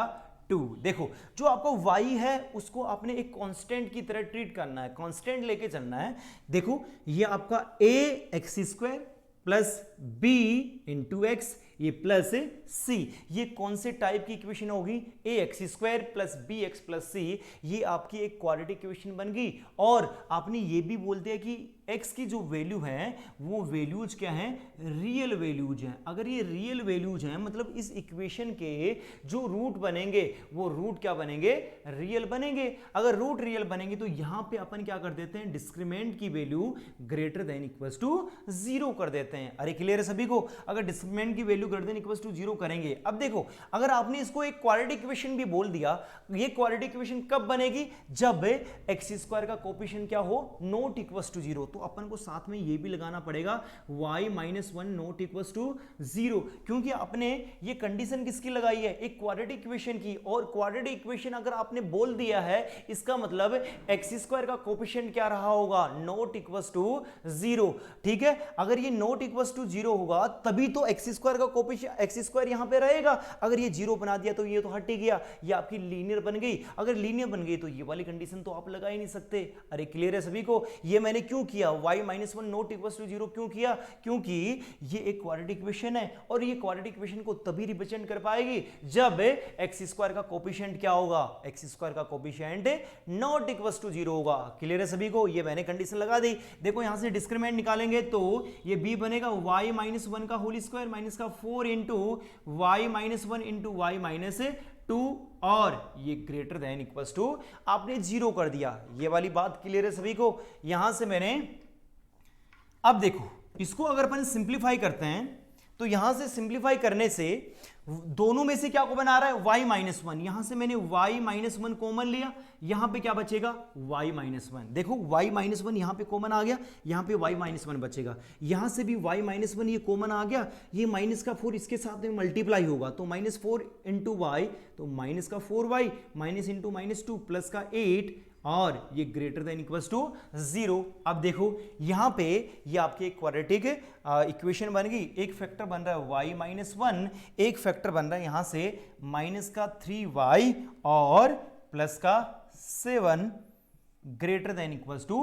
2। देखो जो आपका y है उसको आपने एक कांस्टेंट की तरह ट्रीट करना है, कांस्टेंट लेके चलना है। देखो ये आपका a x square plus b into x ये प्लस c, ये कौन से टाइप की इक्वेशन होगी, a x square plus b x plus c, ये आपकी एक क्वाड्रेटिक इक्वेशन बन गई। और आपने ये भी बोल दिया कि x की जो वैल्यू है वो वैल्यूज क्या हैं, रियल वैल्यूज हैं। अगर ये रियल वैल्यूज हैं मतलब इस इक्वेशन के जो रूट बनेंगे वो रूट क्या बनेंगे, रियल बनेंगे। अगर रूट रियल बनेंगे तो यहां पे अपन क्या कर देते हैं, डिस्क्रिमेंट की value greater than equals to 0 कर देते हैं। अरे क्लियर है सभी को, अगर डिस्क्रिमेंट की value greater than equals to 0 करेंगे। अब देखो अगर आपने इसको एक क्वाड्रेटिक इक्वेशन भी बोल दिया, ये क्वाड्रेटिक इक्वेशन कब बनेगी, जब एक्स स्क्वायर का कोएफिशिएंट क्या हो, नॉट इक्वल्स टू 0। तो अपन को साथ में ये भी लगाना पड़ेगा y minus 1 not equals to 0, क्योंकि आपने ये कंडीशन किसकी लगाई है, एक क्वाड्रेटिक इक्वेशन की। और क्वाड्रेटिक इक्वेशन अगर आपने बोल दिया है इसका मतलब एक्स स्क्वायर का कोएफिशिएंट क्या रहा होगा, नॉट इक्वल्स टू 0। ठीक है, अगर ये नॉट इक्वल्स टू 0 होगा तभी तो एक्स स्क्वायर का कोएफिशिएंट एक्स स्क्वायर यहां पे रहेगा। अगर ये 0 बना दिया तो ये तो हट ही गया, ये आपकी लीनियर बन गई। अगर लीनियर बन गई तो ये वाली कंडीशन तो आप लगा ही नहीं सकते। अरे क्लियर है सभी को, ये मैंने क्यों किया, y minus 1 not equals to 0 क्यों किया, क्योंकि ये एक क्वाड्रेटिक इक्वेशन है और ये क्वाड्रेटिक इक्वेशन को तभी रिप्रेजेंट कर पाएगी जब एक्स स्क्वायर का कोएफिशिएंट क्या होगा, एक्स स्क्वायर का कोएफिशिएंट नॉट इक्वल्स टू 0 होगा। क्लियर है सभी को, ये मैंने कंडीशन लगा दी। देखो यहां से डिस्क्रिमिनेंट निकालेंगे तो ये b बनेगा y माइनस 1 का होल स्क्वायर माइनस का 4 into y minus 1 into y minus 2 और ये ग्रेटर देन इक्वल्स टू आपने 0 कर दिया। ये वाली बात क्लियर है सभी को। यहां से मैंने, अब देखो इसको अगर अपन सिंप्लीफाई करते हैं तो यहां से सिंप्लीफाई करने से दोनों में से क्या को बना रहा है, y माइनस 1। यहां से मैंने y माइनस 1 कॉमन लिया, यहां पे क्या बचेगा, y माइनस 1। देखो y माइनस 1 यहां पे कॉमन आ गया, यहां पे y माइनस 1 बचेगा। यहां से भी y माइनस 1 ये कॉमन आ गया, ये माइनस का 4 इसके साथ में मल्टीप्लाई होगा तो माइनस 4 इंटू वाई तो माइनस का 4y minus into minus 2 plus का 8 और ये ग्रेटर देन इक्वल्स टू 0। अब देखो यहां पे ये आपकी एक क्वाड्रेटिक इक्वेशन बन गई। एक फैक्टर बन रहा है y माइनस 1, एक फैक्टर बन रहा है यहां से माइनस का 3y और प्लस का 7 ग्रेटर देन इक्वल्स टू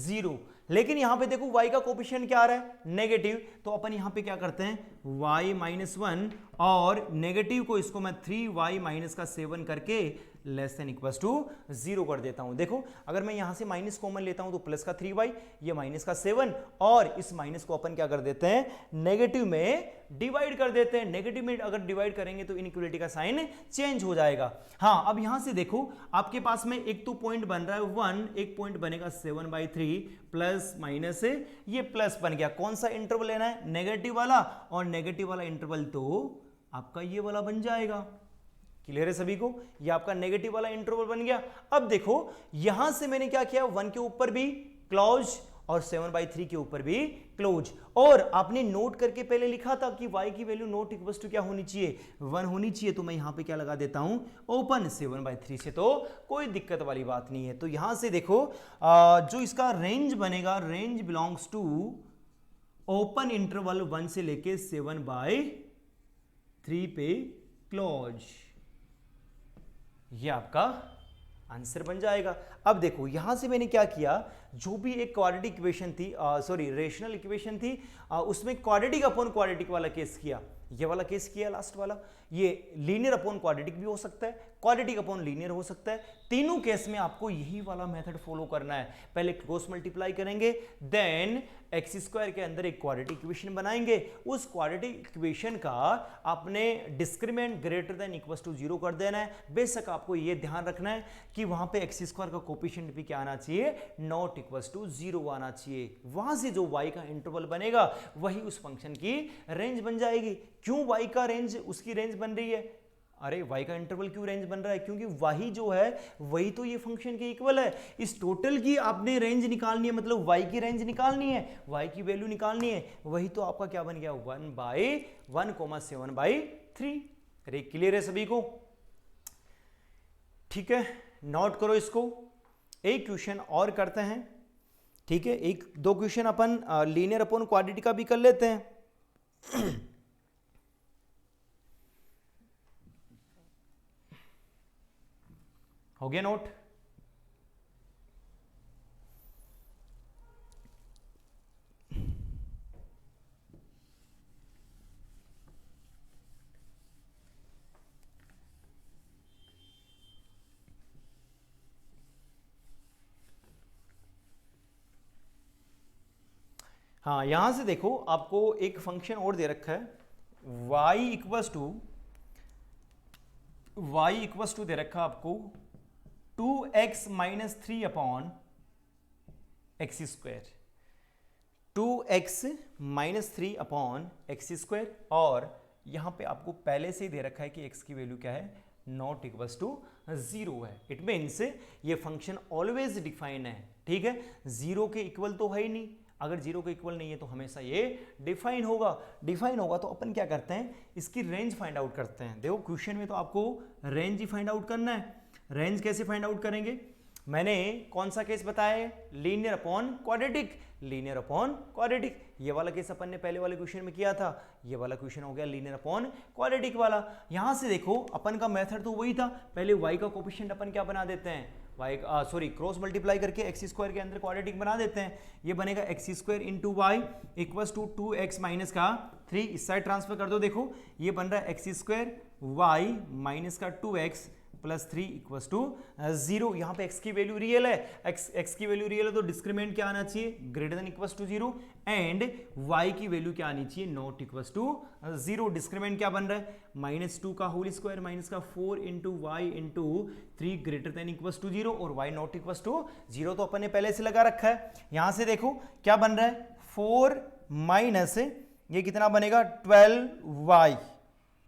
0। लेकिन यहां पे देखो y का कोएफिशिएंट क्या आ रहा है, नेगेटिव, तो अपन यहां पे क्या करते हैं, y माइनस 1 और नेगेटिव को इसको मैं 3y माइनस का 7 करके लेस देन इक्वल्स टू 0 कर देता हूं। देखो अगर मैं यहां से माइनस कॉमन लेता हूं तो प्लस का 3y, ये माइनस का 7 और इस माइनस को अपन क्या कर देते हैं, नेगेटिव में डिवाइड कर देते हैं। नेगेटिव में अगर डिवाइड करेंगे तो इनइक्वालिटी का साइन चेंज हो जाएगा। हाँ अब यहां से देखो आपके पास में एक तो पॉइंट बन रहा है 1, एक पॉइंट बनेगा 7/3 प्लस माइनस ये प्लस बन गया। कौन सा इंटरवल लेना है, नेगेटिव वाला, और नेगेटिव वाला इंटरवल तो आपका ये वाला बन जाएगा। क्लियर है सभी को, ये आपका नेगेटिव वाला इंटरवल बन गया। अब देखो यहां से मैंने क्या किया, 1 के ऊपर भी क्लोज और 7/3 के ऊपर भी क्लोज। और आपने नोट करके पहले लिखा था कि y की वैल्यू नॉट इक्वल टू क्या होनी चाहिए, 1 होनी चाहिए। तो मैं यहां पे क्या लगा देता हूं, ओपन। 7/3 से तो कोई दिक्कत वाली बात नहीं है। तो यहां से देखो जो इसका रेंज बनेगा, range belongs to open interval 1 से लेके 7/3 पे क्लोज। ये आपका आंसर बन जाएगा। अब देखो यहां से मैंने क्या किया, जो भी एक क्वाड्रेटिक इक्वेशन थी, सॉरी रेशनल इक्वेशन थी, उसमें क्वाड्रेटिक अपॉन क्वाड्रेटिक वाला केस किया, ये वाला केस किया लास्ट वाला। ये लीनियर अपॉन क्वाड्रेटिक भी हो सकता है, क्वाड्रेटिक अपॉन लीनियर हो सकता है। तीनों केस में आपको यही वाला मेथड फॉलो करना है। पहले क्रॉस मल्टीप्लाई करेंगे, देन एक्स स्क्वायर के अंदर एक क्वाड्रेटिक इक्वेशन बनाएंगे। उस क्वाड्रेटिक इक्वेशन का आपने discriminant greater than equal to 0 कर देना है। बेशक आपको यह ध्यान रखना है कि वहां पे एक्स स्क्वायर का कोफिशिएंट भी क्या आना चाहिए, नॉट इक्वल टू 0 आना चाहिए। वहां से जो y का इंटरवल बनेगा वही उस फंक्शन की रेंज बन जाएगी। क्यों y का रेंज, उसकी रेंज बन रही है, अरे y का इंटरवल क्यों रेंज बन रहा है, क्योंकि वही जो है वही तो ये फंक्शन के इक्वल है। इस टोटल की आपने रेंज निकालनी है, मतलब y की रेंज निकालनी है, y की वैल्यू निकालनी है। वही तो आपका क्या बन गया, 1/1, 7/3। अरे क्लियर है सभी को? ठीक है, नोट करो इसको। एक क्वेश्चन और करते हैं, ठीक है। एक दो क्वेश्चन अपन लीनियर अपॉन क्वाड्रेटिक का भी कर लेते हैं। हो गया नोट? हाँ, यहां से देखो आपको एक फंक्शन और दे रखा है, y इक्वस टू दे रखा आपको 2x minus 3 upon x square, 2x minus 3 upon x square. और यहां पे आपको पहले से ही दे रखा है कि x की वैल्यू क्या है, नॉट इक्वल्स टू 0 है। इट मीन्स ये फंक्शन ऑलवेज डिफाइन है, ठीक है। 0 के इक्वल तो है ही नहीं, अगर 0 के इक्वल नहीं है तो हमेशा ये डिफाइन होगा। डिफाइन होगा तो अपन क्या करते हैं, इसकी रेंज फाइंड आउट करते हैं। देखो क्वेश्चन में तो आपको रेंज ही फाइंड आउट करना है। रेंज कैसे फाइंड आउट करेंगे, मैंने कौन सा केस बताया है, linear upon quadratic, linear upon quadratic. ये वाला केस अपन ने पहले वाले क्वेश्चन में किया था, ये वाला क्वेश्चन हो गया लीनियर अपॉन क्वाड्रेटिक वाला। यहां से देखो अपन का मेथड तो वही था, पहले y का कोफिशिएंट अपन क्या बना देते हैं, क्रॉस मल्टीप्लाई करके एक्स स्क्वायर के अंदर क्वाड्रेटिक बना देते हैं। ये बनेगा x square into y equals to 2x minus का 3, इस साइड ट्रांसफर कर दो। देखो ये बन रहा है एक्स स्क्वायर वाई माइनस का 2x प्लस 3 इक्वल्स टू 0। यहाँ पे x की वैल्यू रियल है, x की वैल्यू रियल है तो डिस्क्रिमिनेंट क्या आना चाहिए, greater than equals to 0। And y की वैल्यू क्या आनी चाहिए, नॉट इक्वल्स टू 0। डिस्क्रिमिनेंट क्या बन रहा है, -2 का होल स्क्वायर माइनस का 4 into y into 3 greater than equals to 0 और y नॉट इक्वल्स टू 0 तो अपन ने पहले से लगा रखा है। यहां से देखो क्या बन रहा है, 4 माइनस ये कितना बनेगा 12y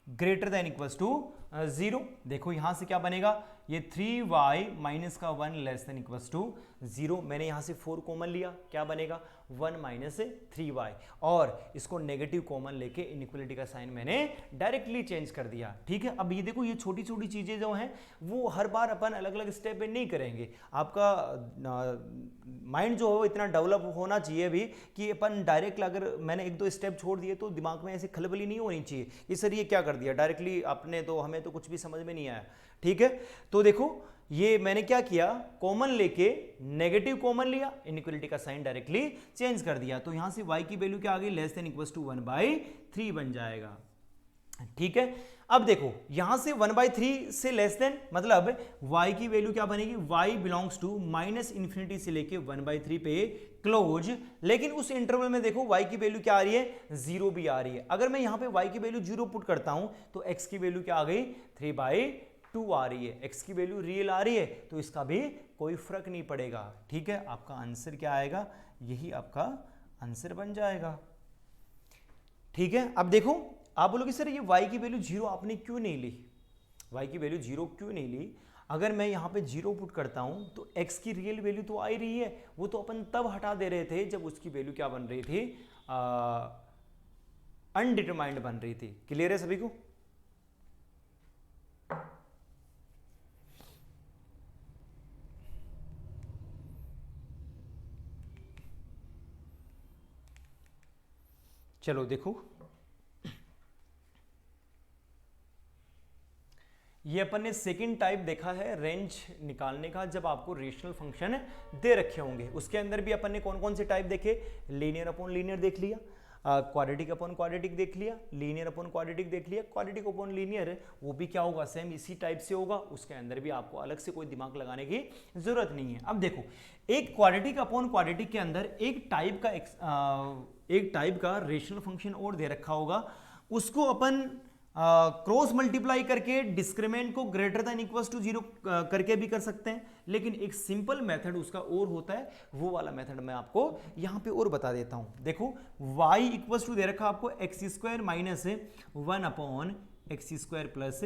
greater than equals to 0। देखो यहां से क्या बनेगा, ये 3y माइनस का 1 लेस देन इक्वल्स टू 0। मैंने यहां से 4 कॉमन लिया, क्या बनेगा 1 माइनस 3y, और इसको नेगेटिव कॉमन लेके इनइक्वालिटी का साइन मैंने डायरेक्टली चेंज कर दिया, ठीक है। अब ये देखो ये छोटी छोटी चीजें जो हैं वो हर बार अपन अलग अलग स्टेप में नहीं करेंगे। आपका माइंड जो हो इतना डेवलप होना चाहिए भी कि अपन डायरेक्ट अगर मैंने एक दो स्टेप छोड़ दिए तो दिमाग में ऐसे खलबली नहीं होनी चाहिए कि सर ये क्या कर दिया डायरेक्टली आपने, तो हमें तो कुछ भी समझ में नहीं आया, ठीक है। तो देखो ये मैंने क्या किया, कॉमन लेके नेगेटिव कॉमन लिया, इनइक्वालिटी का साइन डायरेक्टली चेंज कर दिया। तो यहां से y की वैल्यू क्या आ गई, लेस देन इक्वल्स टू 1/3 बन जाएगा, ठीक है। अब देखो यहां से 1/3 से लेस देन मतलब y की वैल्यू क्या बनेगी, y बिलोंग्स टू -∞ से लेके 1/3 पे क्लोज। लेकिन उस इंटरवल में देखो y की वैल्यू क्या आ रही है, 0 भी आ रही है। अगर मैं यहां पे y की वैल्यू 0 पुट करता हूं तो x की वैल्यू क्या आ गई, 3/2 आ रही है। x की वैल्यू रियल आ रही है तो इसका भी कोई फर्क नहीं पड़ेगा, ठीक है। आपका आंसर क्या आएगा, यही आपका आंसर बन जाएगा, ठीक है। अब देखो आप बोलोगे सर ये y की वैल्यू 0 आपने क्यों नहीं ली, y की वैल्यू 0 क्यों नहीं ली। अगर मैं यहाँ पे 0 पुट करता हूँ तो x की रियल वैल्यू तो आ ही रही है, वो तो अपन तब हटा दे रहे थे जब उसकी वैल्यू क्या बन रही थी, अनडिटरमाइंड बन रही थी। क्लियर है सभी को? चलो देखो, ये अपन ने सेकंड टाइप देखा है रेंज निकालने का, जब आपको रेशनल फंक्शन दे रखे होंगे। उसके अंदर भी अपन ने कौन कौन से टाइप देखे, लीनियर अपॉन लीनियर देख लिया, क्वाड्रेटिक अपॉन क्वाड्रेटिक देख लिया, लीनियर अपॉन क्वाड्रेटिक देख लिया, क्वाड्रेटिक अपॉन लीनियर वो भी क्या होगा, सेम इसी टाइप से होगा। उसके अंदर भी आपको अलग से कोई दिमाग लगाने की जरूरत नहीं है। अब देखो, एक क्वाड्रेटिक अपॉन क्वाड्रेटिक के अंदर एक टाइप का रेशनल फंक्शन और दे रखा होगा, उसको अपन क्रॉस मल्टीप्लाई करके डिस्क्रिमिनेंट को ग्रेटर देन इक्वल्स टू 0 करके भी कर सकते हैं, लेकिन एक सिंपल मेथड उसका और होता है, वो वाला मेथड मैं आपको यहां पे और बता देता हूं। देखो, y इक्वल्स टू दे रखा आपको x square minus 1 upon x square plus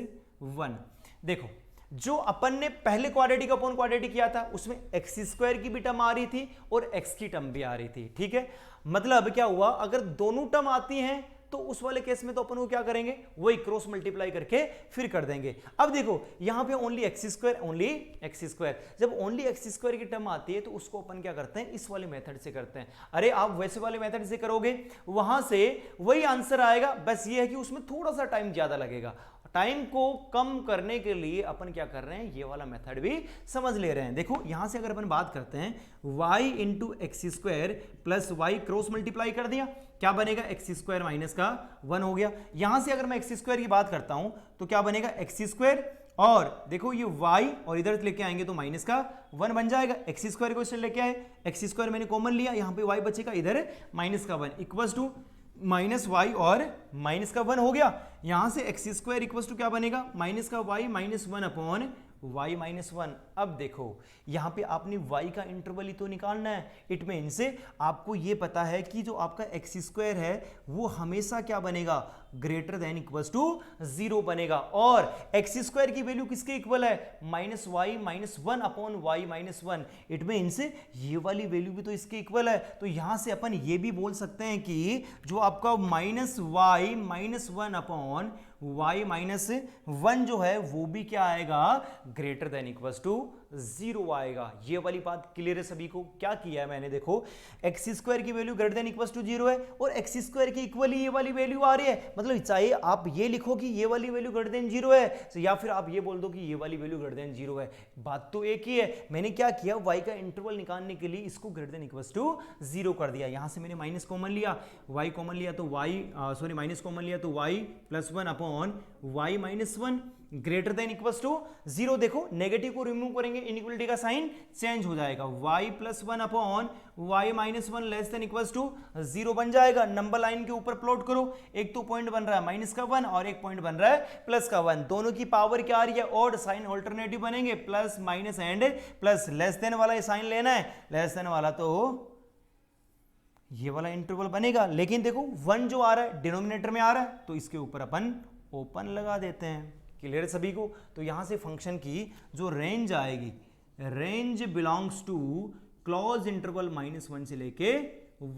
1। देखो, जो अपन ने पहले क्वाड्रेटिक अपॉन क्वाड्रेटिक किया था उसमें एक्स स्क्वायर की भी टर्म आ रही थी और एक्स की टर्म भी आ रही थी, ठीक है। मतलब क्या हुआ, अगर दोनों टर्म आती हैं तो उस वाले केस में तो अपन वो क्या करेंगे, वही क्रॉस मल्टीप्लाई करके फिर कर देंगे। अब देखो, यहां पे ओनली एक्स स्क्वायर, जब ओनली एक्स स्क्वायर की टर्म आती है तो उसको अपन क्या करते हैं, इस वाले मेथड से करते हैं। अरे आप वैसे वाले मेथड से करोगे, वहां से वही आंसर आएगा, बस ये है कि उसमें थोड़ा सा टाइम ज्यादा लगेगा। टाइम को कम करने के लिए अपन क्या कर रहे हैं, ये वाला मेथड भी समझ ले रहे हैं। देखो, यहां से अगर अपन बात करते हैं, y into x square plus y cross multiply कर दिया, क्या बनेगा, एक्स स्क्वायर माइनस का 1 हो गया। यहां से अगर मैं एक्स स्क्वायर की बात करता हूं तो क्या बनेगा, एक्स स्क्वायर, और देखो ये y और इधर लेके आएंगे तो माइनस का 1 बन जाएगा। एक्स स्क्वायर को इससे लेके आए, एक्स स्क्वायर मैंने कॉमन लिया, यहां पे y बचेगा, इधर माइनस का 1 इक्वल्स टू माइनस वाई और माइनस का 1 हो गया। यहां से एक्स स्क्वायर इक्वल्स टू क्या बनेगा, माइनस का y minus 1 upon y minus 1। अब देखो, यहां पे आपने y का इंटरवल ही तो निकालना है। इट मीन्स आपको ये पता है कि जो आपका एक्स स्क्वायर है वो हमेशा क्या बनेगा, ग्रेटर देन इक्वल्स टू 0 बनेगा। और एक्स स्क्वायर की वैल्यू किसके इक्वल है, minus y minus 1 upon y minus 1। It means ये वाली वैल्यू भी तो इसके इक्वल है। तो यहां से अपन ये भी बोल सकते हैं कि जो आपका minus y minus 1 upon y minus 1 जो है वो भी क्या आएगा, ग्रेटर देन इक्वल्स टू 0 आएगा। ये वाली बात क्लियर है सभी को? क्या किया है मैंने, देखो एक्स स्क्वायर की value greater than equals to 0 है और एक्स स्क्वायर की इक्वल ही ये वाली वैल्यू आ रही है। मतलब चाहे आप ये लिखो कि ये वाली वैल्यू ग्रेटर देन 0 है, तो या फिर आप ये बोल दो कि ये वाली वैल्यू ग्रेटर देन 0 है, बात तो एक ही है। मैंने क्या किया, y का इंटरवल निकालने के लिए इसको ग्रेटर देन इक्वल्स टू 0 कर दिया। यहां से मैंने माइनस कॉमन लिया, y कॉमन लिया तो माइनस कॉमन लिया तो y plus 1 upon y minus 1 greater than equals to 0। देखो, नेगेटिव को रिमूव करेंगे, इनइक्वलिटी का साइन चेंज हो जाएगा, y plus 1 upon y minus 1 less than equals to 0 बन जाएगा। नंबर लाइन के ऊपर प्लॉट करो, एक तो पॉइंट बन रहा है माइनस का 1 और एक पॉइंट बन रहा है प्लस का 1, दोनों की पावर क्या आ रही है, ऑड, साइन ऑल्टरनेटिव बनेंगे, plus minus and plus. Less than वाला साइन लेना है, लेस देन वाला तो ये वाला इंटरवल बनेगा। लेकिन देखो 1 जो आ रहा है डिनोमिनेटर में आ रहा है, तो इसके ऊपर अपन ओपन लगा देते हैं। क्लियर है सभी को? तो यहां से फंक्शन की जो रेंज आएगी, range belongs to close interval -1 से लेके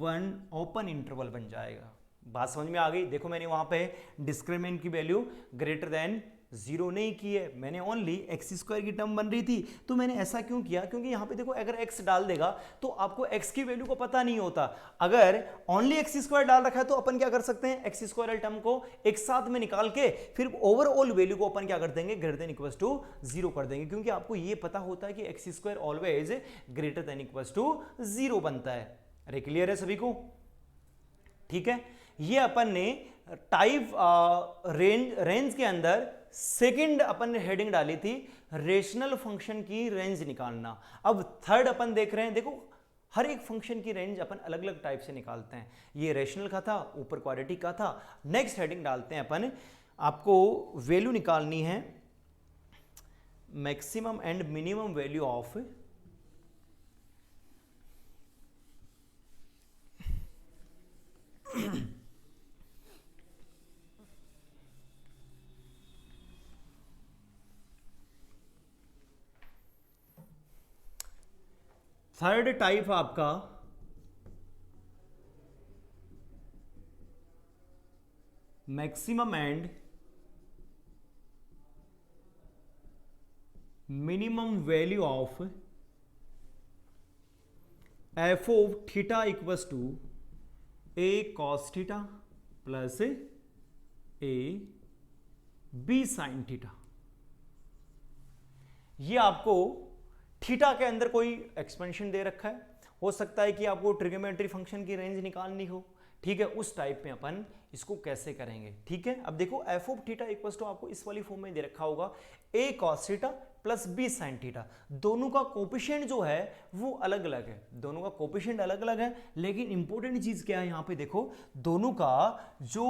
1 ओपन इंटरवल बन जाएगा। बात समझ में आ गई? देखो, मैंने वहां पे डिस्क्रिमिनेंट की वैल्यू ग्रेटर देन 0 नहीं की है, मैंने ओनली एक्स स्क्वायर की टर्म बन रही थी। तो मैंने ऐसा क्यों किया, क्योंकि यहां पे देखो अगर x डाल देगा तो आपको x की वैल्यू को पता नहीं होता। अगर ओनली एक्स स्क्वायर डाल रखा है तो अपन क्या कर सकते हैं, एक्स स्क्वायर टर्म को एक साथ में निकाल के फिर ओवरऑल वैल्यू को अपन क्या कर देंगे, ग्रेटर देन इक्वल्स टू 0 कर देंगे, क्योंकि आपको ये पता होता है कि x square always greater than equals to 0 बनता है। अरे क्लियर है सभी को? ठीक है, ये अपन ने टाइप रेंज के अंदर सेकंड अपन ने हेडिंग डाली थी रेशनल फंक्शन की रेंज निकालना। अब थर्ड अपन देख रहे हैं, देखो हर एक फंक्शन की रेंज अपन अलग अलग टाइप से निकालते हैं। ये रेशनल का था, ऊपर क्वाड्रेटिक का था। नेक्स्ट हेडिंग डालते हैं अपन, आपको वैल्यू निकालनी है maximum and minimum value of third type आपका maximum and minimum value of f of theta equals to a cos theta plus a b sine theta. ये आपको थीटा के अंदर कोई एक्सपेंशन दे रखा है, हो सकता है कि आपको ट्रिग्नोमेट्री फंक्शन की रेंज निकालनी हो, ठीक है, उस टाइप में अपन इसको कैसे करेंगे। ठीक है, अब देखो f of theta equals to आपको इस वाली फॉर्म में दे रखा होगा a cos theta plus b sine theta. दोनों का कोफिशिएंट जो है वो अलग अलग है, दोनों का कोफिशिएंट अलग अलग है, लेकिन इंपॉर्टेंट चीज क्या है यहां पे देखो, दोनों का जो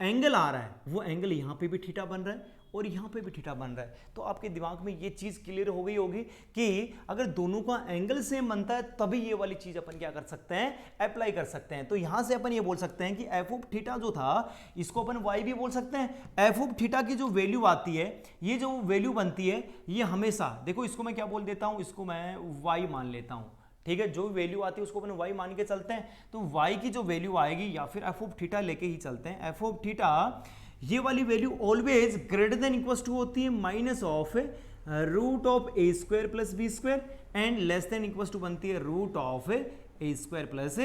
एंगल आ रहा है वो एंगल यहां पे भी थीटा बन रहा है और यहां पे भी थीटा बन रहा है। तो आपके दिमाग में ये चीज क्लियर हो गई होगी कि अगर दोनों का एंगल सेम बनता है तभी ये वाली चीज अपन क्या कर सकते हैं, अप्लाई कर सकते हैं। तो यहां से अपन ये बोल सकते हैं कि एफ ऑफ थीटा जो था इसको अपन वाई भी बोल सकते हैं। एफ ऑफ थीटा की जो वैल्यू आती है, ये जो वैल्यू बनती है, ये हमेशा देखो, इसको मैं क्या बोल देता हूं, इसको मैं वाई मान लेता हूं। ठीक है, जो वैल्यू आती है उसको अपन y मान के चलते हैं, तो y की जो वैल्यू आएगी, या फिर एफ ऑफ थीटा लेके ही चलते हैं, एफ ऑफ थीटा ये वाली value always greater than equals to होती है minus of root of a square plus b square and less than equals to बनती है root of a square plus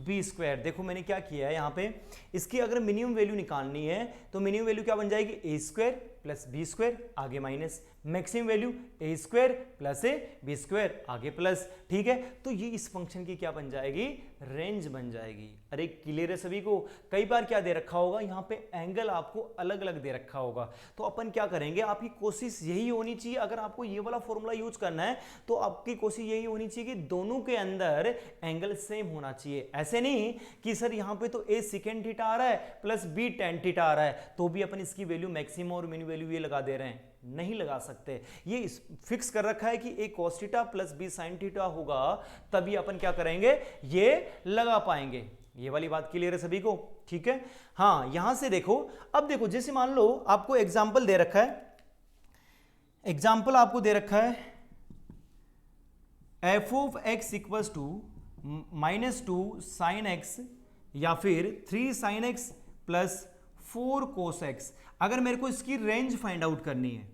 b square. देखो मैंने क्या किया है यहाँ पे, इसकी अगर मिनिमम वैल्यू निकालनी है तो मिनिमम वैल्यू क्या बन जाएगी, a square plus b square आगे minus, maximum value a square plus a b square आगे प्लस। ठीक है, तो ये इस फंक्शन की क्या बन जाएगी, रेंज बन जाएगी। अरे क्लियर है सभी को। कई बार क्या दे रखा होगा, यहाँ पे एंगल आपको अलग अलग दे रखा होगा, तो अपन क्या करेंगे, आपकी कोशिश यही होनी चाहिए, अगर आपको ये वाला फॉर्मूला यूज करना है तो आपकी कोशिश यही होनी चाहिए कि दोनों के अंदर एंगल सेम होना चाहिए। ऐसे नहीं कि सर यहाँ पे तो ए सेकेंड थीटा आ रहा है प्लस बी टेन थीटा आ रहा है, तो भी अपन इसकी वैल्यू मैक्सिमम और मिनिमम वैल्यू ये लगा दे रहे हैं, नहीं लगा सकते। ये फिक्स कर रखा है कि a cos theta plus b sine theta होगा, तभी अपन क्या करेंगे, ये लगा पाएंगे। ये वाली बात क्लियर है सभी को। ठीक है, हाँ यहां से देखो, अब देखो जैसे मान लो आपको एग्जाम्पल दे रखा है, एग्जाम्पल आपको दे रखा है f of x equals to -2 sine x या फिर 3 sine x plus 4 cos x. अगर मेरे को इसकी रेंज फाइंड आउट करनी है,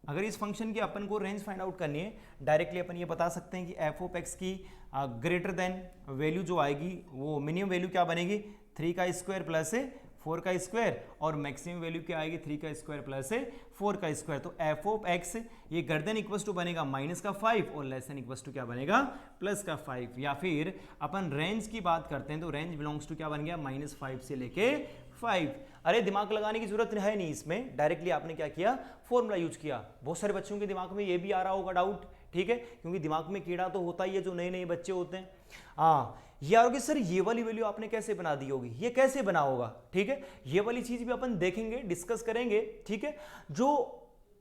अगर इस फंक्शन की अपन को रेंज फाइंड आउट करनी है, डायरेक्टली अपन ये बता सकते हैं कि एफ ऑफ एक्स की ग्रेटर देन वैल्यू जो आएगी वो मिनिमम वैल्यू क्या बनेगी, 3 का स्क्वायर प्लस 4 का स्क्वायर, और मैक्सिमम वैल्यू क्या आएगी, 3 का स्क्वायर प्लस 4 का स्क्वायर। तो एफ ऑफ एक्स ये ग्रेटर देन इक्वल्स टू बनेगा -5 और लेस देन इक्वल्स टू क्या बनेगा, +5। या फिर अपन रेंज की बात करते हैं तो रेंज बिलोंग्स टू क्या बन गया, -5 से लेके 5। अरे दिमाग लगाने की जरूरत है नहीं इसमें, डायरेक्टली आपने क्या किया, फॉर्मूला यूज किया। बहुत सारे बच्चों के दिमाग में ये भी आ रहा होगा डाउट, ठीक है, क्योंकि दिमाग में कीड़ा तो होता ही है जो नए नए बच्चे होते हैं। हाँ ये आ रहा सर ये वाली वैल्यू आपने कैसे बना दी होगी, ये कैसे बना होगा, ठीक है, ये वाली चीज भी अपन देखेंगे, डिस्कस करेंगे। ठीक है, जो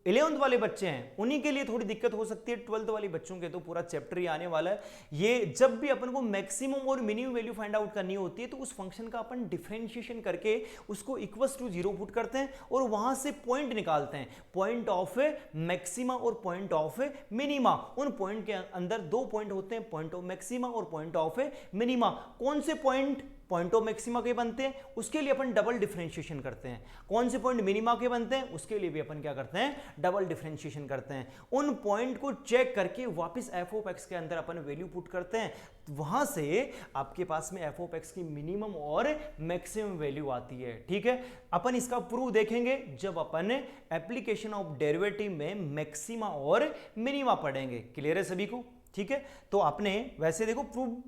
11th वाले बच्चे हैं उन्हीं के लिए थोड़ी दिक्कत हो सकती है, 12th वाले बच्चों के तो पूरा चैप्टर ही आने वाला है। ये जब भी अपन को मैक्सिमम और मिनिमम वैल्यू फाइंड आउट करनी होती है तो उस फंक्शन का अपन डिफरेंशिएशन करके उसको इक्वल्स टू 0 पुट करते हैं और वहां से पॉइंट निकालते हैं, पॉइंट ऑफ मैक्सिमा और पॉइंट ऑफ मिनिमा। उन पॉइंट के अंदर 2 पॉइंट होते हैं, पॉइंट ऑफ मैक्सिमा और पॉइंट ऑफ मिनिमा। कौन से पॉइंट ऑफ मैक्सिमा के बनते हैं, उसके लिए अपन डबल डिफरेंशिएशन करते हैं। कौन से पॉइंट मिनिमा के बनते हैं, उसके लिए भी अपन क्या करते हैं, डबल डिफरेंशिएशन करते हैं। उन पॉइंट को चेक करके वापस एफ ऑफ एक्स के अंदर अपन वैल्यू पुट करते हैं, वहां से आपके पास में एफ ऑफ एक्स की मिनिमम और मैक्सिमम वैल्यू आती है। ठीक है, अपन इसका प्रूफ देखेंगे जब अपन एप्लीकेशन ऑफ डेरिवेटिव में मैक्सिमा और मिनिमा पढ़ेंगे। क्लियर है सभी को। ठीक है, तो आपने वैसे देखो प्रूफ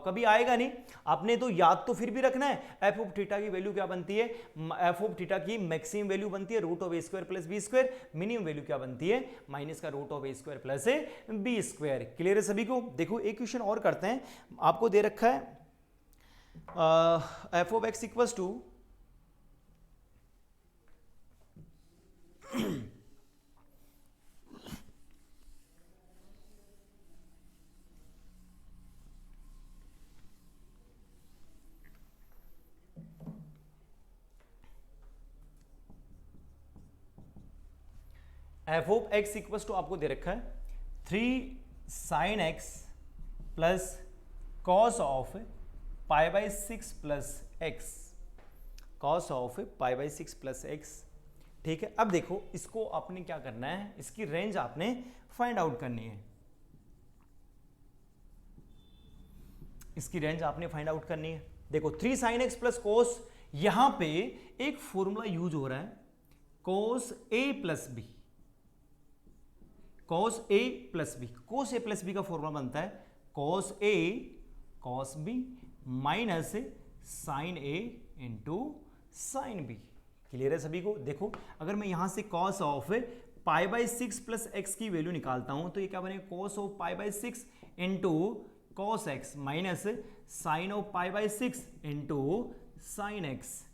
कभी आएगा नहीं, आपने तो याद तो फिर भी रखना है, एफ ऑफ थीटा की वैल्यू क्या बनती है, एफ ऑफ थीटा की मैक्सिमम वैल्यू बनती है root of a square plus b square, minimum value क्या बनती है, माइनस का root of a square plus b square. Clear है सभी को। देखो एक क्वेश्चन और करते हैं, आपको दे रखा है f of x equals to f of x equals to आपको दे रखा है 3 sine x plus cos of pi by 6 plus x, cos of pi by 6 plus x. ठीक है, अब देखो इसको आपने क्या करना है, इसकी रेंज आपने फाइंड आउट करनी है, इसकी रेंज आपने फाइंड आउट करनी है। देखो 3 sin x प्लस कोस, यहां पे एक फॉर्मूला यूज हो रहा है, cos a plus b, cos a plus b, cos a plus b का फॉर्मूला बनता है cos a cos b minus sine a into sine b। Clear है सभी को? देखो अगर मैं यहां से cos of pi by 6 plus x की वैल्यू निकालता हूं तो ये क्या बनेगा, cos of pi by 6 into cos x minus sine of pi by 6 into sine x,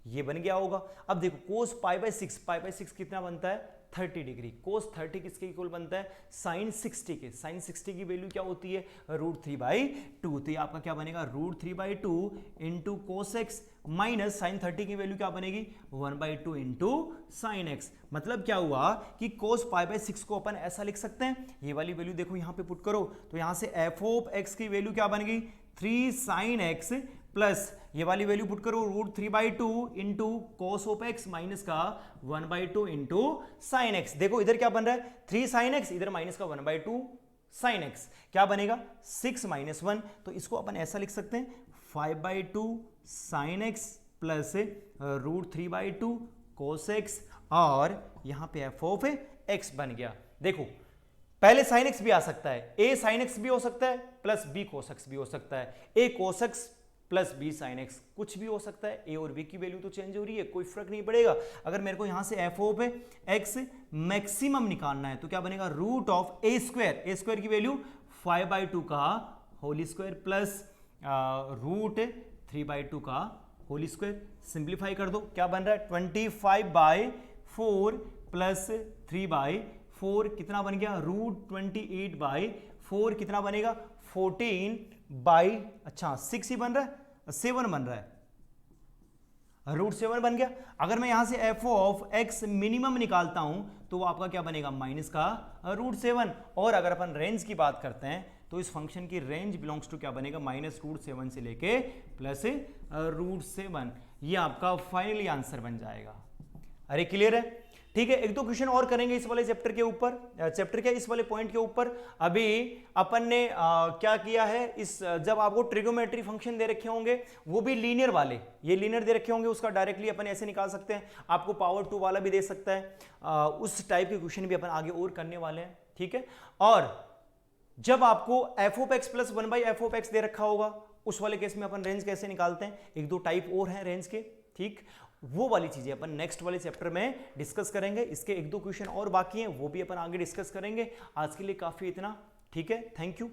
ये बन गया होगा। अब देखो कोस पाई बाई 6, पाई बाई 6 कितना बनता है 30 डिग्री, कोस 30 किसके इक्वल बनता है साइन 60 के, साइन 60 की वैल्यू क्या होती है √3/2, तो ये आपका क्या बनेगा √3/2 into cos x minus sine 30 की वैल्यू क्या बनेगी 1/2 इंटू साइन एक्स। मतलब क्या हुआ कि कोस पाई बाई 6 को अपन ऐसा लिख सकते हैं, ये वाली वैल्यू देखो यहां पे पुट करो तो यहां से एफ ऑफ एक्स की वैल्यू क्या बनेगी 3 sin x प्लस ये वाली वैल्यू पुट करो √3/2 into cos of x minus का 1/2 इंटू साइन एक्स। देखो इधर क्या बन रहा है 3 sin x, इधर माइनस का 1/2 साइन एक्स, क्या बनेगा 6 - 1, तो इसको अपन ऐसा लिख सकते हैं 5/2 sign x plus √3/2 cos x, और यहां पे एफ ऑफ एक्स बन गया। देखो पहले साइन एक्स भी आ सकता है, ए साइन एक्स भी हो सकता है प्लस बी कोस एक्स भी हो सकता है, a cos x plus b sine x कुछ भी हो सकता है, ए और बी की वैल्यू तो चेंज हो रही है, कोई फर्क नहीं पड़ेगा। अगर मेरे को यहां से एफ ऑफ एक्स मैक्सिमम निकालना है तो क्या बनेगा रूट ऑफ ए स्क्वायर की वैल्यू 5/2 का होल स्क्वायर प्लस √3/2 का होल स्क्वायर। सिंप्लीफाई कर दो, क्या बन रहा है 25/4 प्लस 3/4 कितना बन गया √28/4 कितना बनेगा 14/6 ही बन रहा है 7 बन रहा है, √7 बन गया। अगर मैं यहां से एफ ऑफ एक्स मिनिमम निकालता हूं तो वो आपका क्या बनेगा माइनस का √7, और अगर अपन रेंज की बात करते हैं तो इस फंक्शन की रेंज बिलोंग्स टू क्या बनेगा -√7 से लेके प्लस √7, ये आपका फाइनली आंसर बन जाएगा। अरे क्लियर है? ठीक है, एक दो क्वेश्चन और करेंगे इस वाले चैप्टर के ऊपर, चैप्टर के इस वाले पॉइंट के ऊपर। अभी अपन ने क्या किया है, इस जब आपको ट्रिगोमेट्री फंक्शन दे रखे होंगे वो भी लीनियर वाले, ये लीनियर दे रखे होंगे, उसका डायरेक्टली अपन ऐसे निकाल सकते हैं, आपको पावर 2 वाला भी दे सकता है, उस टाइप के क्वेश्चन भी अपन आगे और करने वाले हैं। ठीक है, और जब आपको f of x plus 1/f of x दे रखा होगा उस वाले केस में अपन रेंज कैसे निकालते हैं, एक दो टाइप और हैं रेंज के, ठीक, वो वाली चीजें अपन नेक्स्ट वाले चैप्टर में डिस्कस करेंगे। इसके एक दो क्वेश्चन और बाकी हैं, वो भी अपन आगे डिस्कस करेंगे। आज के लिए काफी इतना, ठीक है, थैंक यू।